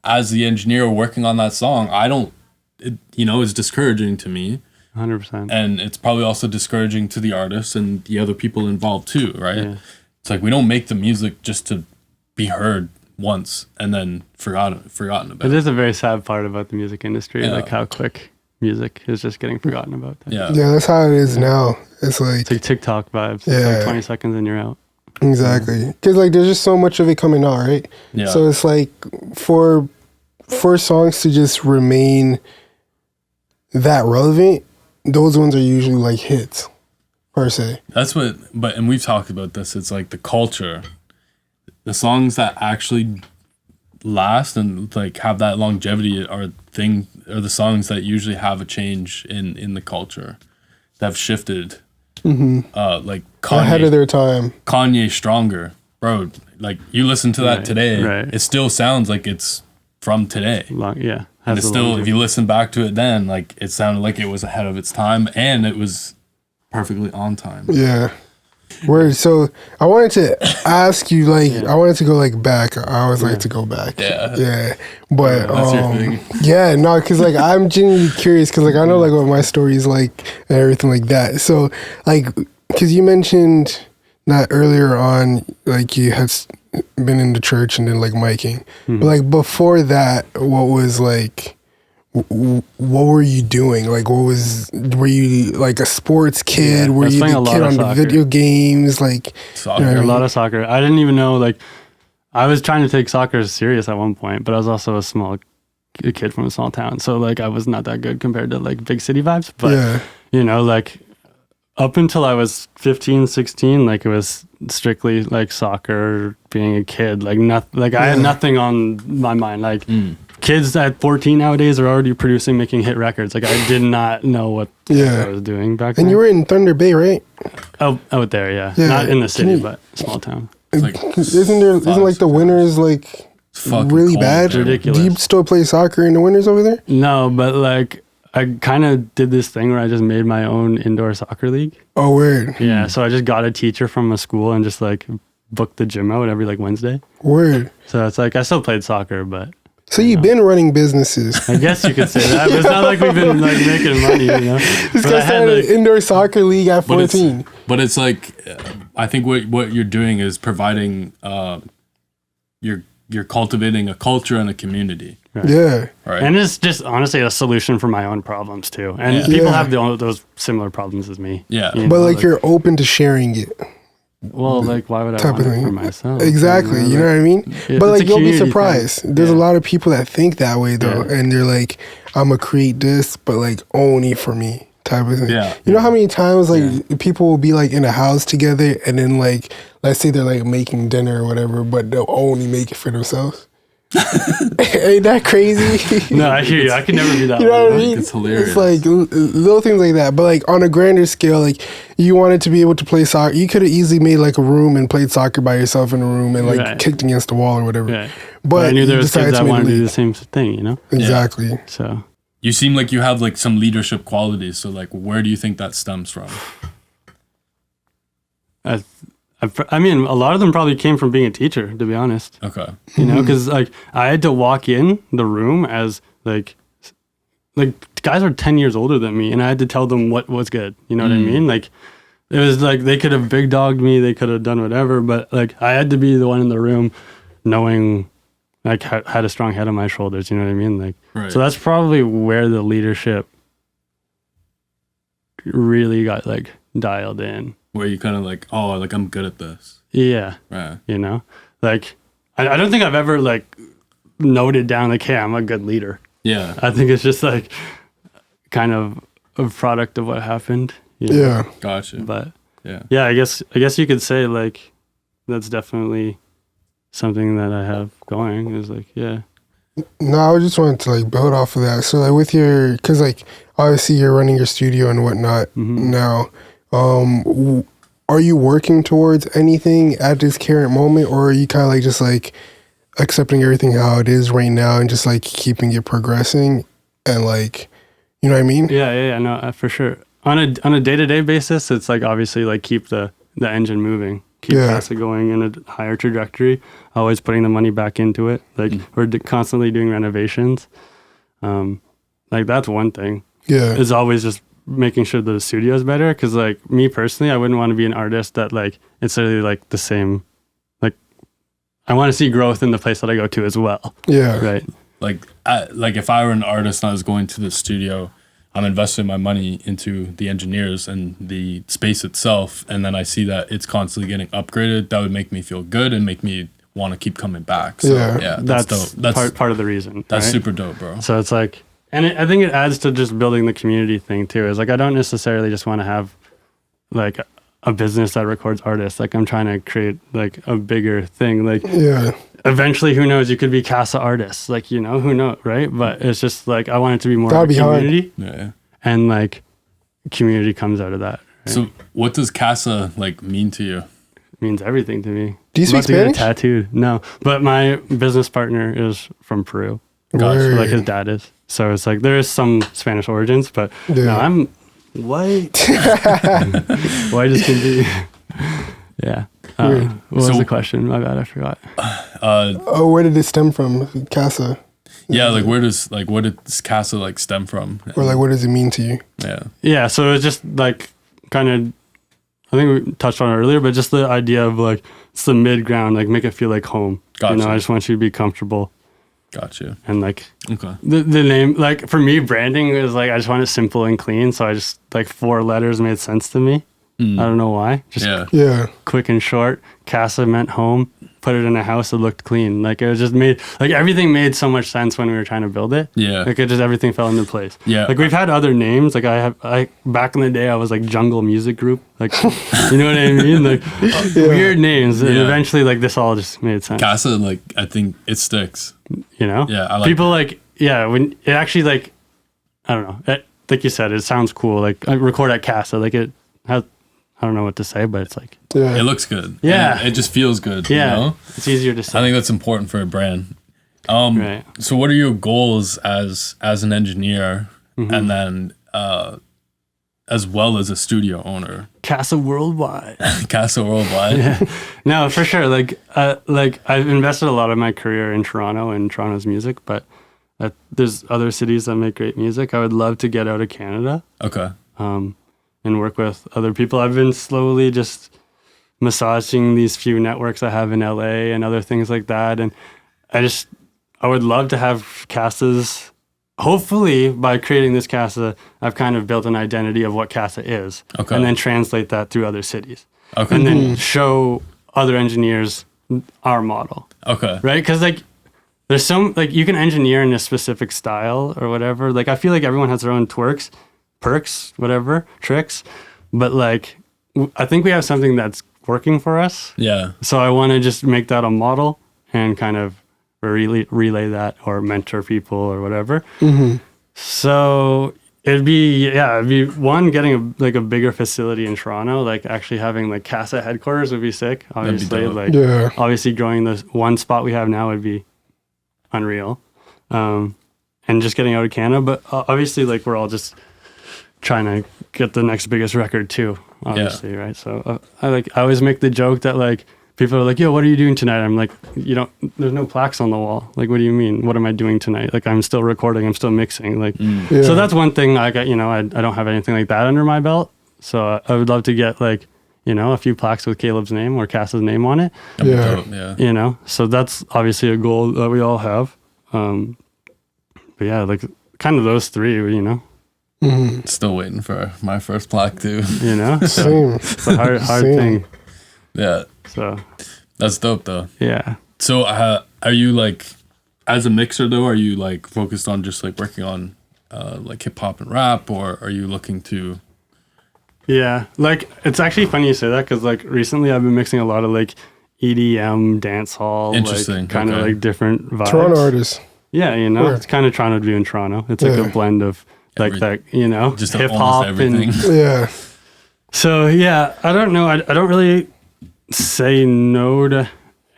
as the engineer working on that song, it's discouraging to me. 100%. And it's probably also discouraging to the artists and the other people involved too, right? Yeah. It's like we don't make the music just to be heard once and then forgotten about. It is a very sad part about the music industry, like how quick music is just getting forgotten about. Yeah, that's how it is now. It's like TikTok vibes. Yeah. It's like 20 seconds and you're out. Exactly. Because like there's just so much of it coming out, right? Yeah. So it's like for songs to just remain that relevant, those ones are usually like hits per se. And we've talked about this. It's like the culture. The songs that actually last and like have that longevity are the songs that usually have a change in the culture that have shifted. Like Kanye, ahead of their time. Kanye Stronger, bro. Like you listen to that today, it still sounds like it's from today. And it's still, if you listen back to it then, like it sounded like it was ahead of its time and it was perfectly on time. Yeah. Word. So I wanted to ask you, like, I wanted to go like back. I always like to go back. Yeah. But that's your thing. Yeah, no, because like I'm genuinely curious because like I know like what my story is like and everything like that. So like, because you mentioned that earlier on, like you had been in the church and then like miking, but like before that, what was like? What were you doing? Like, were you like a sports kid? Yeah, were you the kid on the video games? Like, soccer. A lot of soccer. I didn't even know, like, I was trying to take soccer serious at one point, but I was also a kid from a small town. So, like, I was not that good compared to, like, big city vibes. But, like, up until I was 15, 16, like, it was strictly, like, soccer, being a kid. Like, I had nothing on my mind. Like, kids at 14 nowadays are already making hit records. Like I did not know what I was doing back then. And you were in Thunder Bay, right? Oh, out there, yeah. Not in the city, but small town. Like, isn't like the winters like really cold, bad? Ridiculous. Do you still play soccer in the winters over there? No, but like I kind of did this thing where I just made my own indoor soccer league. Oh, weird. Yeah, so I just got a teacher from a school and just like booked the gym out every like Wednesday. Word. So it's like I still played soccer, but. So you've been running businesses. I guess you could say that, but it's not like we've been like making money, you know. This guy started an indoor soccer league at 14. But it's like, I think what you're doing is providing, you're cultivating a culture and a community. Right. Yeah. Right. And it's just honestly a solution for my own problems too. And people have those similar problems as me. Yeah. But like you're open to sharing it. Well, like, why would I want it for myself? Exactly, you know what I mean? But like, you'll be surprised. There's a lot of people that think that way though, and they're like, "I'm gonna create this, but like only for me," type of thing. Yeah. You know how many times like people will be like in a house together and then like let's say they're like making dinner or whatever, but they'll only make it for themselves. Ain't that crazy? No, I hear you. I could never be that. You know what I way. mean? It's hilarious. It's like little things like that. But like on a grander scale, like you wanted to be able to play soccer. You could have easily made like a room and played soccer by yourself in a room and like kicked against the wall or whatever. Right. But I knew there you was decided kids to that make a wanted to do league. the same thing, you know? Exactly. So You seem like you have like some leadership qualities. So like, where do you think that stems from? I mean, a lot of them probably came from being a teacher, to be honest. Okay. You know, because like I had to walk in the room as like guys are 10 years older than me, and I had to tell them what was good. You know what I mean? Like it was like they could have big dogged me, they could have done whatever, but like I had to be the one in the room, knowing like had a strong head on my shoulders. You know what I mean? Like so that's probably where the leadership really got like dialed in. Where you kind of like, oh, like I'm good at this. Yeah. Right. You know, like I don't think I've ever like noted down like, hey, I'm a good leader. Yeah. I think it's just like kind of a product of what happened. You know? Yeah. Gotcha. But yeah, I guess you could say like that's definitely something that I have going is like, yeah. No, I just wanted to like build off of that. So like with your, cause like obviously you're running your studio and whatnot now. Are you working towards anything at this current moment, or are you kind of like just like accepting everything how it is right now and just like keeping it progressing and like, you know what I mean? Yeah, no, for sure. On a day-to-day basis, it's like obviously like keep the engine moving, keep Casa going in a higher trajectory, always putting the money back into it. Like we're constantly doing renovations. Like that's one thing. Yeah. It's always just making sure the studio is better, because like me personally, I wouldn't want to be an artist that like it's literally like the same. Like I want to see growth in the place that I go to as well. Yeah. Right. Like if I were an artist and I was going to the studio, I'm investing my money into the engineers and the space itself, and then I see that it's constantly getting upgraded. That would make me feel good and make me want to keep coming back. So that's dope. That's part of the reason. That's right? super dope, bro. So it's like, and I think it adds to just building the community thing too. Is like I don't necessarily just want to have like a business that records artists. Like I'm trying to create like a bigger thing. Like eventually, who knows? You could be Casa artists. Like you know, who knows, right? But it's just like I want it to be more of a community. Yeah. And like community comes out of that. Right? So what does Casa like mean to you? It means everything to me. Do you speak Spanish? Tattooed? No, but my business partner is from Peru. Gotcha. Like his dad is. So it's like there is some Spanish origins, but no, I'm white. White as can be. Yeah. What was the question? My bad, I forgot. Where did it stem from, Casa? Yeah, like what did this Casa like stem from? Or like what does it mean to you? Yeah. Yeah, so it's just like kind of, I think we touched on it earlier, but just the idea of like it's the mid ground, like make it feel like home. Gotcha. You know, I just want you to be comfortable. Gotcha. And like okay. The name, like for me, branding is like I just want it simple and clean. So I just like 4 letters made sense to me. I don't know why. Just quick and short. Casa meant home. Put it in a house that looked clean. Like it was just made, like everything made so much sense when we were trying to build it. Yeah. Like it just, everything fell into place. Yeah. Like we've had other names. Like back in the day I was like Jungle Music Group. Like, you know what I mean? Like weird names. And eventually like this all just made sense. Casa, like I think it sticks. You know? Yeah. I like people like, when it actually like, I don't know. Like you said, it sounds cool. Like I record at Casa. Like it has, I don't know what to say, but it's like it looks good. Yeah, and it just feels good. Yeah, you know? It's easier to say. I think that's important for a brand. Right. So, what are your goals as an engineer, and then as well as a studio owner? Casa Worldwide. Casa Worldwide. Yeah. No, for sure. Like I've invested a lot of my career in Toronto and Toronto's music, but there's other cities that make great music. I would love to get out of Canada. Okay. And work with other people. I've been slowly just massaging these few networks I have in LA and other things like that. And I would love to have Casas. Hopefully by creating this Casa, I've kind of built an identity of what Casa is. Okay. And then translate that through other cities. Okay. And then show other engineers our model. Okay. Right? Because like there's some, like you can engineer in a specific style or whatever. Like I feel like everyone has their own twerks. perks, whatever, tricks. But like, I think we have something that's working for us. Yeah. So I want to just make that a model and kind of relay that or mentor people or whatever. So it'd be one, getting a bigger facility in Toronto, like actually having like Casa headquarters would be sick. Obviously, obviously growing this one spot we have now would be unreal. And just getting out of Canada, but obviously like we're all just trying to get the next biggest record too, obviously, right? So I always make the joke that like people are like, yo, what are you doing tonight? I'm like, there's no plaques on the wall. Like, what do you mean? What am I doing tonight? Like, I'm still recording. I'm still mixing. Like, so that's one thing. Like, I don't have anything like that under my belt. So I would love to get like, a few plaques with Kaleb's name or Casa's name on it. Yeah. So that's obviously a goal that we all have. But yeah, like kind of those three, Still waiting for my first plaque too. Same. It's a hard thing. Yeah. So that's dope though. Yeah. So are you like, as a mixer though, are you like focused on just like working on like hip hop and rap, or are you looking to? Yeah, like it's actually funny you say that, because like recently I've been mixing a lot of like EDM, dance hall, interesting, like, kind of like different vibes. Toronto artists. Yeah, it's kind of Toronto to be in Toronto. It's like a blend of like that, just hip hop and So yeah, I don't know. I don't really say no to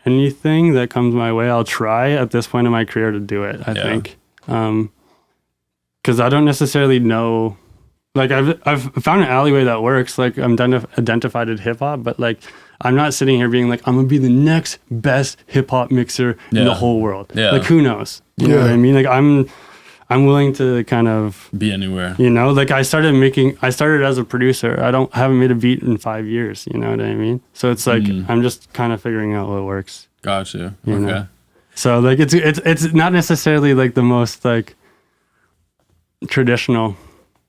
anything that comes my way. I'll try at this point in my career to do it. I think, because I don't necessarily know. Like I've found an alleyway that works. Like I'm identified at hip hop, but like I'm not sitting here being like I'm gonna be the next best hip hop mixer in the whole world. Yeah. Like who knows? You know what I mean? Like I'm willing to kind of be anywhere. Like I started as a producer. I haven't made a beat in 5 years. You know what I mean? So it's like I'm just kind of figuring out what works. Gotcha. You know? So like it's not necessarily like the most like traditional.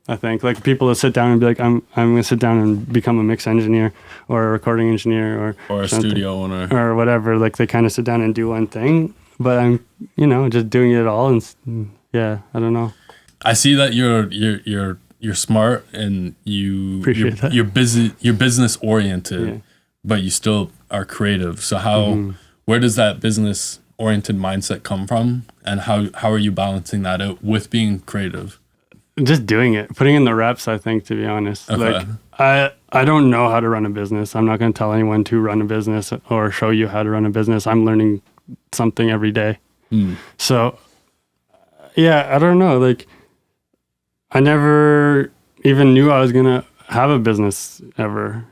I think like people that sit down and be like, I'm gonna sit down and become a mix engineer or a recording engineer or a studio owner or whatever. Like they kind of sit down and do one thing, but I'm just doing it all, and I don't know. I see that you're smart and you're business oriented, but you still are creative. So where does that business oriented mindset come from, and how are you balancing that out with being creative? Just doing it, putting in the reps, I think, to be honest. Okay. Like I don't know how to run a business. I'm not going to tell anyone to run a business or show you how to run a business. I'm learning something every day. So I don't know. Like I never even knew I was going to have a business ever,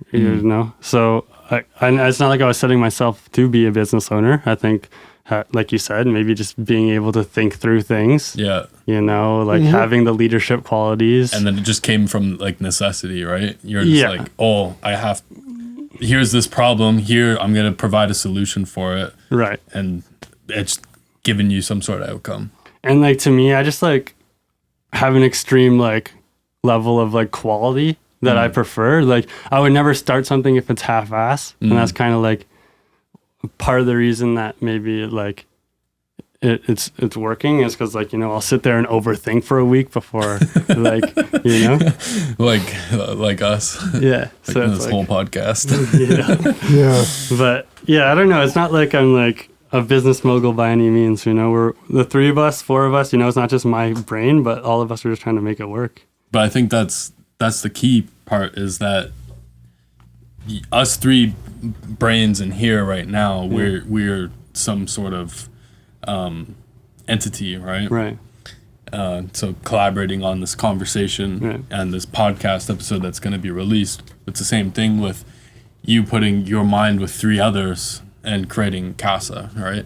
So it's not like I was setting myself to be a business owner. I think, like you said, maybe just being able to think through things. Yeah. Having the leadership qualities. And then it just came from like necessity, right? You're just like, here's this problem here. I'm going to provide a solution for it. Right. And it's given you some sort of outcome. And like, to me, I just like have an extreme like level of like quality that I prefer. Like I would never start something if it's half-ass. And that's kind of like part of the reason that maybe like it's working is because like I'll sit there and overthink for a week before like like us so this whole podcast but I don't know, it's not like I'm like a business mogul by any means. We're the four of us, it's not just my brain, but all of us are just trying to make it work. But I think that's the key part, is that us three brains in here right now, we're some sort of entity, right? So collaborating on this conversation and this podcast episode that's going to be released. It's the same thing with you putting your mind with three others and creating Casa, right?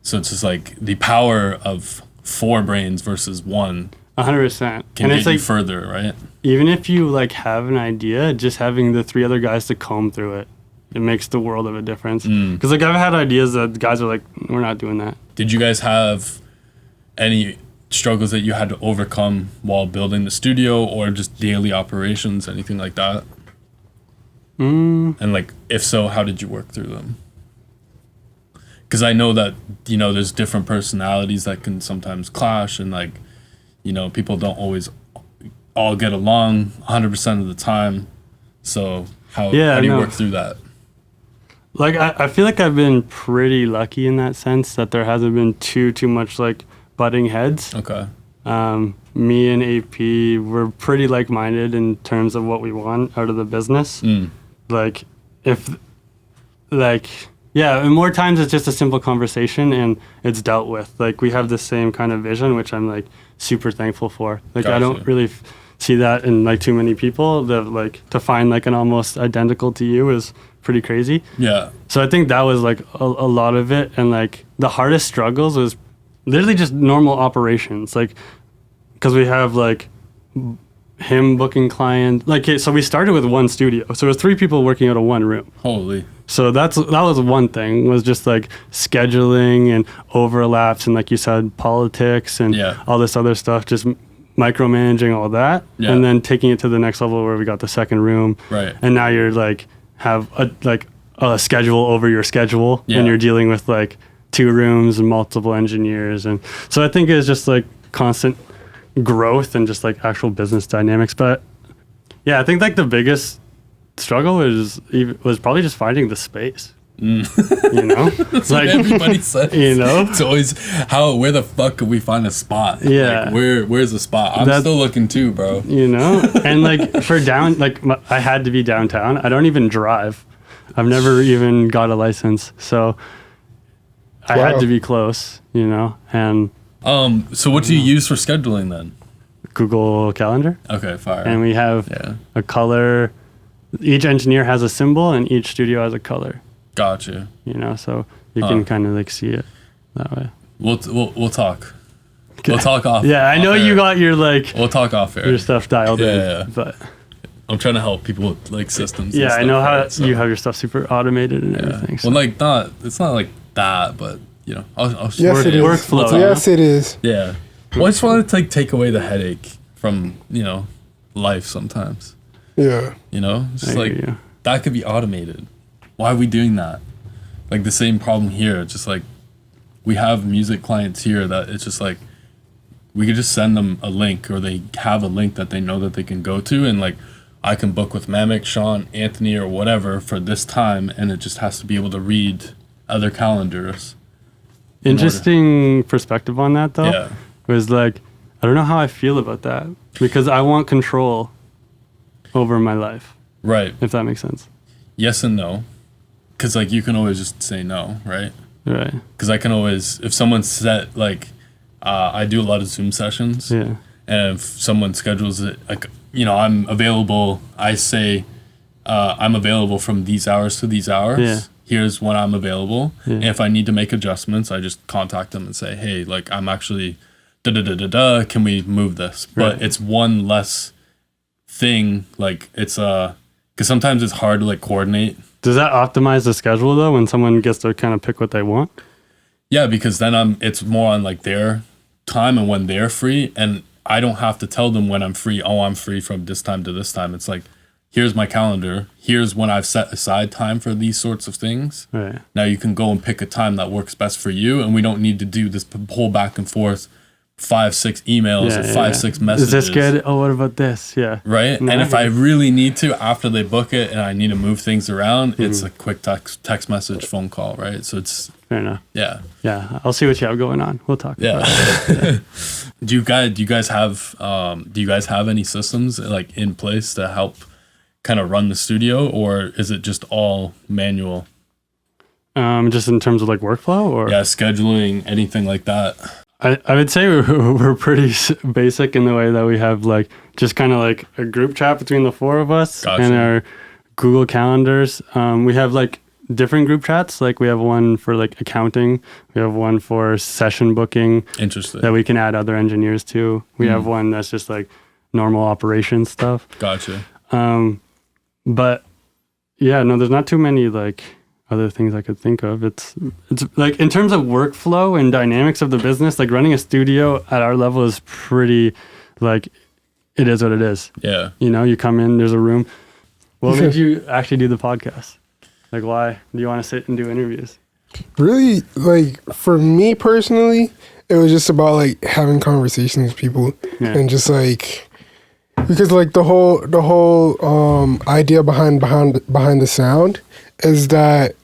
So it's just like the power of four brains versus one 100% can get you further, right? Even if you like have an idea, just having the three other guys to comb through it, it makes the world of a difference. Because like I've had ideas that guys are like, we're not doing that. Did you guys have any struggles that you had to overcome while building the studio, or just daily operations, anything like that? And like, if so, how did you work through them? Because I know that, there's different personalities that can sometimes clash, and like, people don't all get along 100% of the time. So how do you work through that? Like, I feel like I've been pretty lucky in that sense that there hasn't been too much like butting heads. Okay. Me and AP, we're pretty like-minded in terms of what we want out of the business. Like, and more times it's just a simple conversation and it's dealt with. Like, we have the same kind of vision, which I'm like super thankful for. Like, Gotcha. I don't really see that in like too many people. That like to find like an almost identical to you is pretty crazy. Yeah. So I think that was like a lot of it, and like the hardest struggles was literally just normal operations, like because we have like him booking clients. Like, so we started with one studio, so it was 3 people working out of one room. Holy. So that was one thing, was just like scheduling and overlaps and like you said, politics and all this other stuff, just micromanaging all that, and then taking it to the next level where we got the second room. Right. And now you're like have a schedule over your schedule, and you're dealing with like 2 rooms and multiple engineers. And so I think it's just like constant growth and just like actual business dynamics. But yeah, I think like the biggest struggle was probably just finding the space. You know, that's like everybody says. You know, it's always where the fuck could we find a spot? Yeah, like, where's the spot? I'm still looking too, bro. You know, and like for I had to be downtown. I don't even drive. I've never even got a license, so I had to be close. You know, and so what do you use for scheduling then? Google Calendar. Okay, fire. And we have a color. Each engineer has a symbol, and each studio has a color. Gotcha. You know, so you can kind of like see it that way. We'll talk. Okay. We'll talk off. Yeah, I know you got your like. We'll talk off air. Your stuff dialed in. But I'm trying to help people with like systems. Yeah, and stuff, I know how right? So, you have your stuff super automated and everything. So. Well, like it's not like that, but you know, I'll yes, it is. Workflow. Yes, it is. Yeah. Well, I just wanted to take away the headache from life sometimes. Yeah. You know, it's just like that could be automated. Why are we doing that? Like the same problem here. Just like we have music clients here that it's just like we could just send them a link, or they have a link that they know that they can go to, and like I can book with Mamek, Sean, Anthony, or whatever for this time, and it just has to be able to read other calendars. Interesting perspective on that though. Yeah. Was like, I don't know how I feel about that, because I want control over my life. Right. If that makes sense. Yes and no. Because like you can always just say no, right? Right. Because I can always, if someone set like, I do a lot of Zoom sessions. Yeah. And if someone schedules it, like, I'm available, I say, I'm available from these hours to these hours. Yeah. Here's when I'm available. Yeah. And if I need to make adjustments, I just contact them and say, hey, like I'm actually can we move this? But Right. it's one less thing. Like it's because sometimes it's hard to like coordinate. Does that optimize the schedule though, when someone gets to kind of pick what they want? Yeah, because then it's more on like their time and when they're free, and I don't have to tell them when I'm free. Oh, I'm free from this time to this time. It's like, here's my calendar. Here's when I've set aside time for these sorts of things. Right. Now you can go and pick a time that works best for you, and we don't need to do this whole back and forth 5-6 emails or 5-6 messages. Is this good? Oh, what about this? Yeah. Right? No, and if I really need to, after they book it and I need to move things around, it's a quick text message, phone call, right? So it's... Fair enough. Yeah. Yeah. I'll see what you have going on. We'll talk. Yeah. Do you guys have any systems like in place to help kind of run the studio, or is it just all manual? Just in terms of like workflow, or scheduling, anything like that. I would say we're pretty basic in the way that we have like just kind of like a group chat between the 4 of us. Gotcha. And our Google calendars. We have like different group chats. Like we have one for like accounting. We have one for session booking. Interesting. That we can add other engineers to. We have one that's just like normal operations stuff. Gotcha. But yeah, no, there's not too many like other things I could think of. It's like in terms of workflow and dynamics of the business, like running a studio at our level is pretty like, it is what it is. Yeah. You come in, there's a room. What made you actually do the podcast? Like, why do you want to sit and do interviews? Really, like for me personally, it was just about like having conversations with people and just like Because like the whole idea behind the sound is that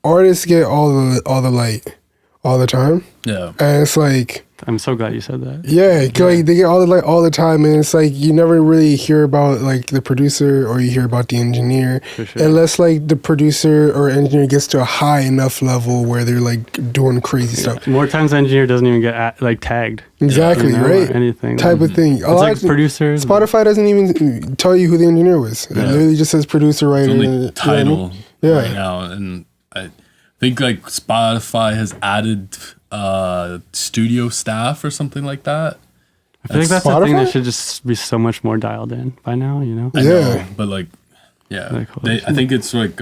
artists get all the light all the time. Yeah. And it's like, I'm so glad you said that. yeah, like they get all the light all the time, and it's like you never really hear about like the producer or you hear about the engineer unless like the producer or engineer gets to a high enough level where they're like doing crazy stuff. More times the engineer doesn't even get like tagged. Exactly, right? Or anything. Type of thing. It's like producers. Spotify doesn't even tell you who the engineer was. It literally just says producer, writer. It's only title Yeah. right now, and I think like Spotify has added studio staff or something like that. I feel like that's the thing that should just be so much more dialed in by now, you know? I know, but like, yeah, Like, I think it's like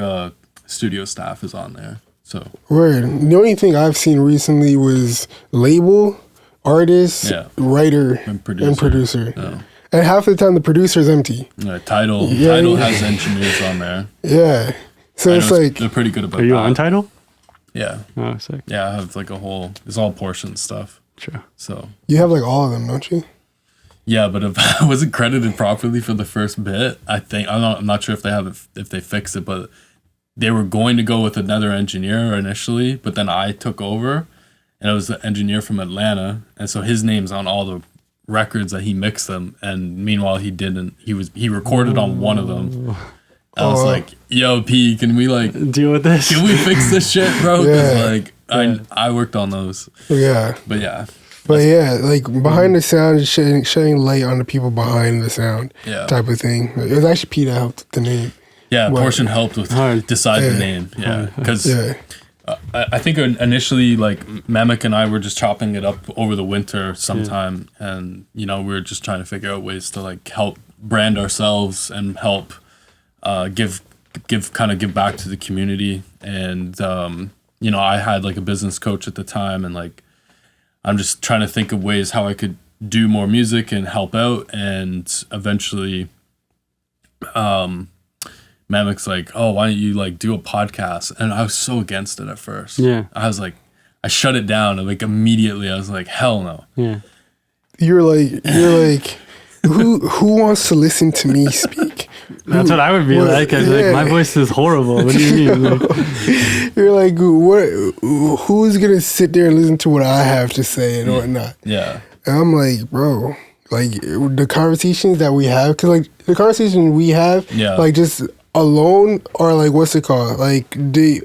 studio staff is on there. So Word. The only thing I've seen recently was label, artist, writer, and producer. Yeah. And half the time the producer is empty. Title has engineers on there. Yeah. So it's like they're pretty good about Are you that. on title? Yeah. Oh, sick. Yeah, I have like it's all portion stuff. Sure. So you have like all of them, don't you? yeah, but if I wasn't credited properly for the first bit, I think I'm not sure if they fixed it, but they were going to go with another engineer initially, but then I took over, and it was the engineer from Atlanta, and so his name's on all the records that he mixed them, and meanwhile he didn't. He recorded on one of them. I was like, "Yo, P, can we like deal with this? Can we fix this shit, bro?" Yeah. Like I worked on those. Yeah. But yeah. But yeah, like behind the sound, shedding light on the people behind the sound, type of thing. It was actually P that helped the name. Yeah, portion helped with decide the name. Yeah, because I think initially like Memek and I were just chopping it up over the winter sometime, and you know we were just trying to figure out ways to like help brand ourselves and help give back to the community. And you know, I had like a business coach at the time, and like I'm just trying to think of ways how I could do more music and help out. And eventually Memek's like, "Oh, why don't you like do a podcast?" And I was so against it at first. Yeah. I was like, I shut it down, and like immediately I was like, hell no. Yeah. You're like who wants to listen to me speak? That's what I would be like. I'd be like, my voice is horrible. What do you mean? Like, you're like, who's gonna sit there and listen to what I have to say and whatnot? Yeah. And I'm like, bro, like the conversations that we have, because like the conversation we have, like just alone, or like what's it called? Like they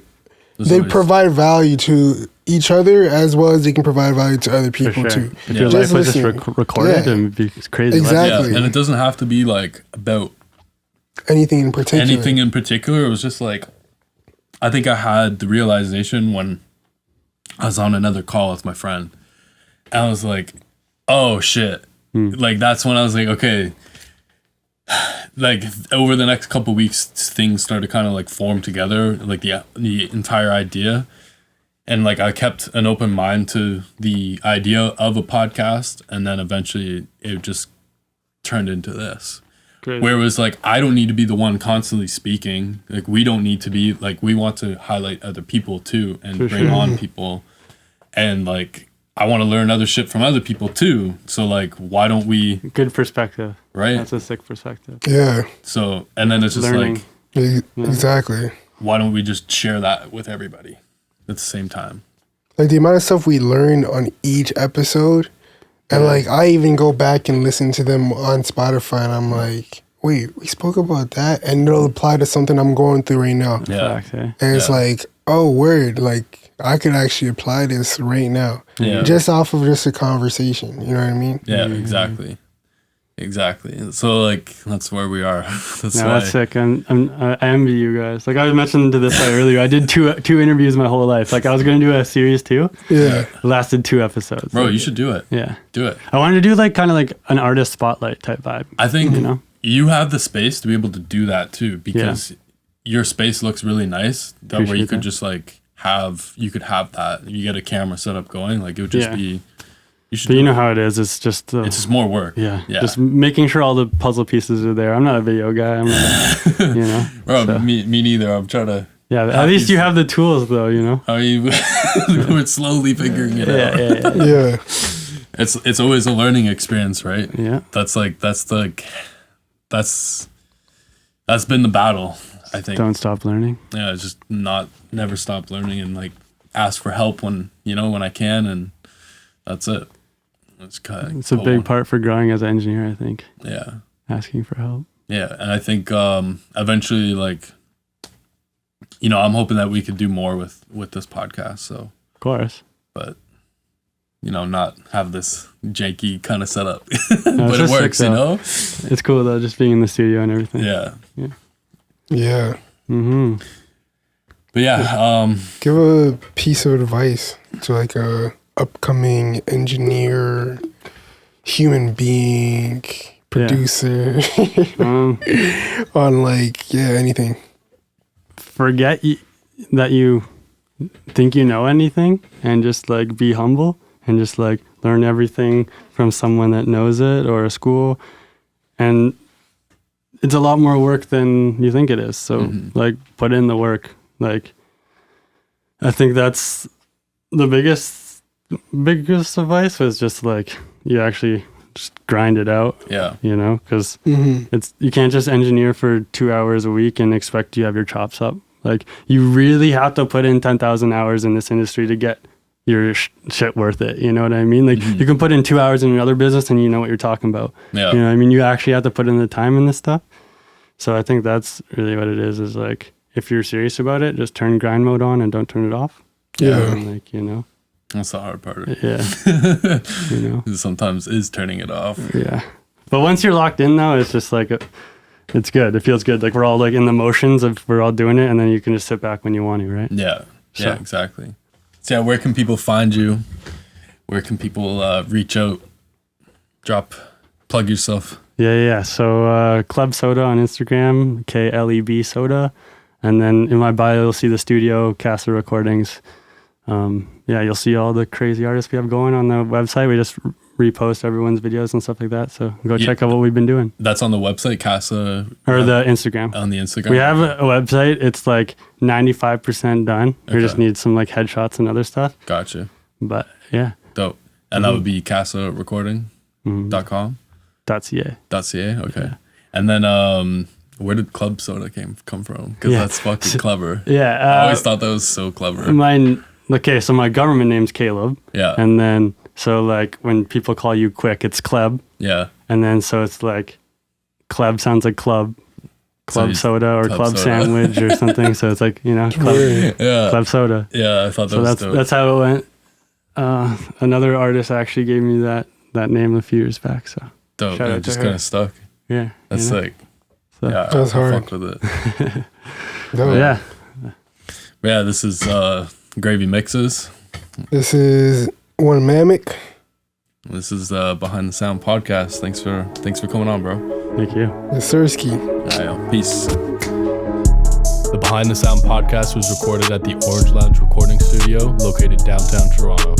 provide value to each other as well as they can provide value to other people too. If your life was just recorded and be crazy. Exactly. Yeah. And it doesn't have to be like about anything in particular. It was just like, I think I had the realization when I was on another call with my friend. And I was like, oh shit. Like that's when I was like, okay. Like over the next couple of weeks, things started kind of like form together, like the entire idea. And like I kept an open mind to the idea of a podcast, and then eventually it just turned into this. Great. Where it was like, I don't need to be the one constantly speaking. Like we don't need to be like, we want to highlight other people too and bring on people. And like I want to learn other shit from other people too. So like, why don't we? Good perspective. Right? That's a sick perspective. Yeah. So, and then it's just learning. like. Exactly. Why don't we just share that with everybody at the same time? Like the amount of stuff we learn on each episode. And like, I even go back and listen to them on Spotify and I'm like, wait, we spoke about that? And it'll apply to something I'm going through right now. Yeah. And it's like, oh, word. Like, I could actually apply this right now. Yeah. Just off of just a conversation. You know what I mean? Yeah, exactly. Exactly. So like, that's where we are. That's sick. I envy you guys. Like I mentioned to this guy earlier, I did two interviews my whole life. Like I was going to do a series too. Yeah. It lasted 2 episodes. Bro, you should do it. Yeah. Do it. I wanted to do like kind of like an artist spotlight type vibe. I think you have the space to be able to do that too, because your space looks really nice. That way you could just like have that. You get a camera set up going. Like it would just be. But you know how it is. It's just more work. Yeah. Just making sure all the puzzle pieces are there. I'm not a video guy. I'm not, you know. Bro, so. me neither. I'm trying to. Yeah, at least you have the tools, though. You know. I mean, we're slowly figuring it out. Yeah. It's always a learning experience, right? Yeah. That's been the battle, I think. Don't stop learning. Yeah, it's just never stop learning, and like ask for help when I can, and that's it. It's a big part for growing as an engineer, I think. Yeah. Asking for help. Yeah, and I think eventually, like, I'm hoping that we could do more with this podcast. So of course, but not have this janky kind of setup, no, but it works. It's cool though, just being in the studio and everything. Yeah. Mm-hmm. But yeah, give a piece of advice to like a upcoming engineer, human being, producer, on like anything. Forget that you think you know anything, and just like be humble and just like learn everything from someone that knows it or a school. And it's a lot more work than you think it is. So like put in the work. Like I think that's the biggest advice was just like you actually just grind it out. Yeah. Because you can't just engineer for 2 hours a week and expect you have your chops up. Like you really have to put in 10,000 hours in this industry to get your shit worth it. You know what I mean? Like you can put in 2 hours in another business and you know what you're talking about. Yeah. You know what I mean? You actually have to put in the time in this stuff. So I think that's really what it is like if you're serious about it, just turn grind mode on and don't turn it off. Yeah. And like, that's the hard part. Yeah. Sometimes is turning it off. Yeah. But once you're locked in though, it's just like, it's good. It feels good. Like we're all like in the motions of we're all doing it, and then you can just sit back when you want to, right? Yeah. Yeah, exactly. So yeah, where can people find you? Where can people reach out? Plug yourself. Yeah. So Klebsoda on Instagram, KLEB Soda. And then in my bio, you'll see the studio, Casa Recordings. You'll see all the crazy artists we have going on the website. We just repost everyone's videos and stuff like that. So go check out what we've been doing. That's on the website, Casa? Or the Instagram. On the Instagram? We have a website. It's like 95% done. We just need some like headshots and other stuff. Gotcha. But yeah. Dope. And that would be casarecording.com? .ca. Okay. Yeah. And then where did Klebsoda come from? Because that's fucking clever. Yeah. I always thought that was so clever. So my government name's Kaleb. Yeah. And then, so like when people call you quick, it's Kleb. Yeah. And then, so it's like Kleb sounds like club soda or club sandwich or something. So it's like, Kleb soda. Yeah. I thought that was dope. That's how it went. Another artist actually gave me that name a few years back. So dope. It just kind of stuck. Yeah. That's sick. So, yeah. That's hard. Fuck with it. Yeah. Yeah. This is Gravy Mixes. This is One Mamic. This is Behind the Sound podcast. Thanks for coming on, bro. Thank you. Yes, Sirski. Peace. The Behind the Sound podcast was recorded at the Orange Lounge Recording Studio, located downtown Toronto.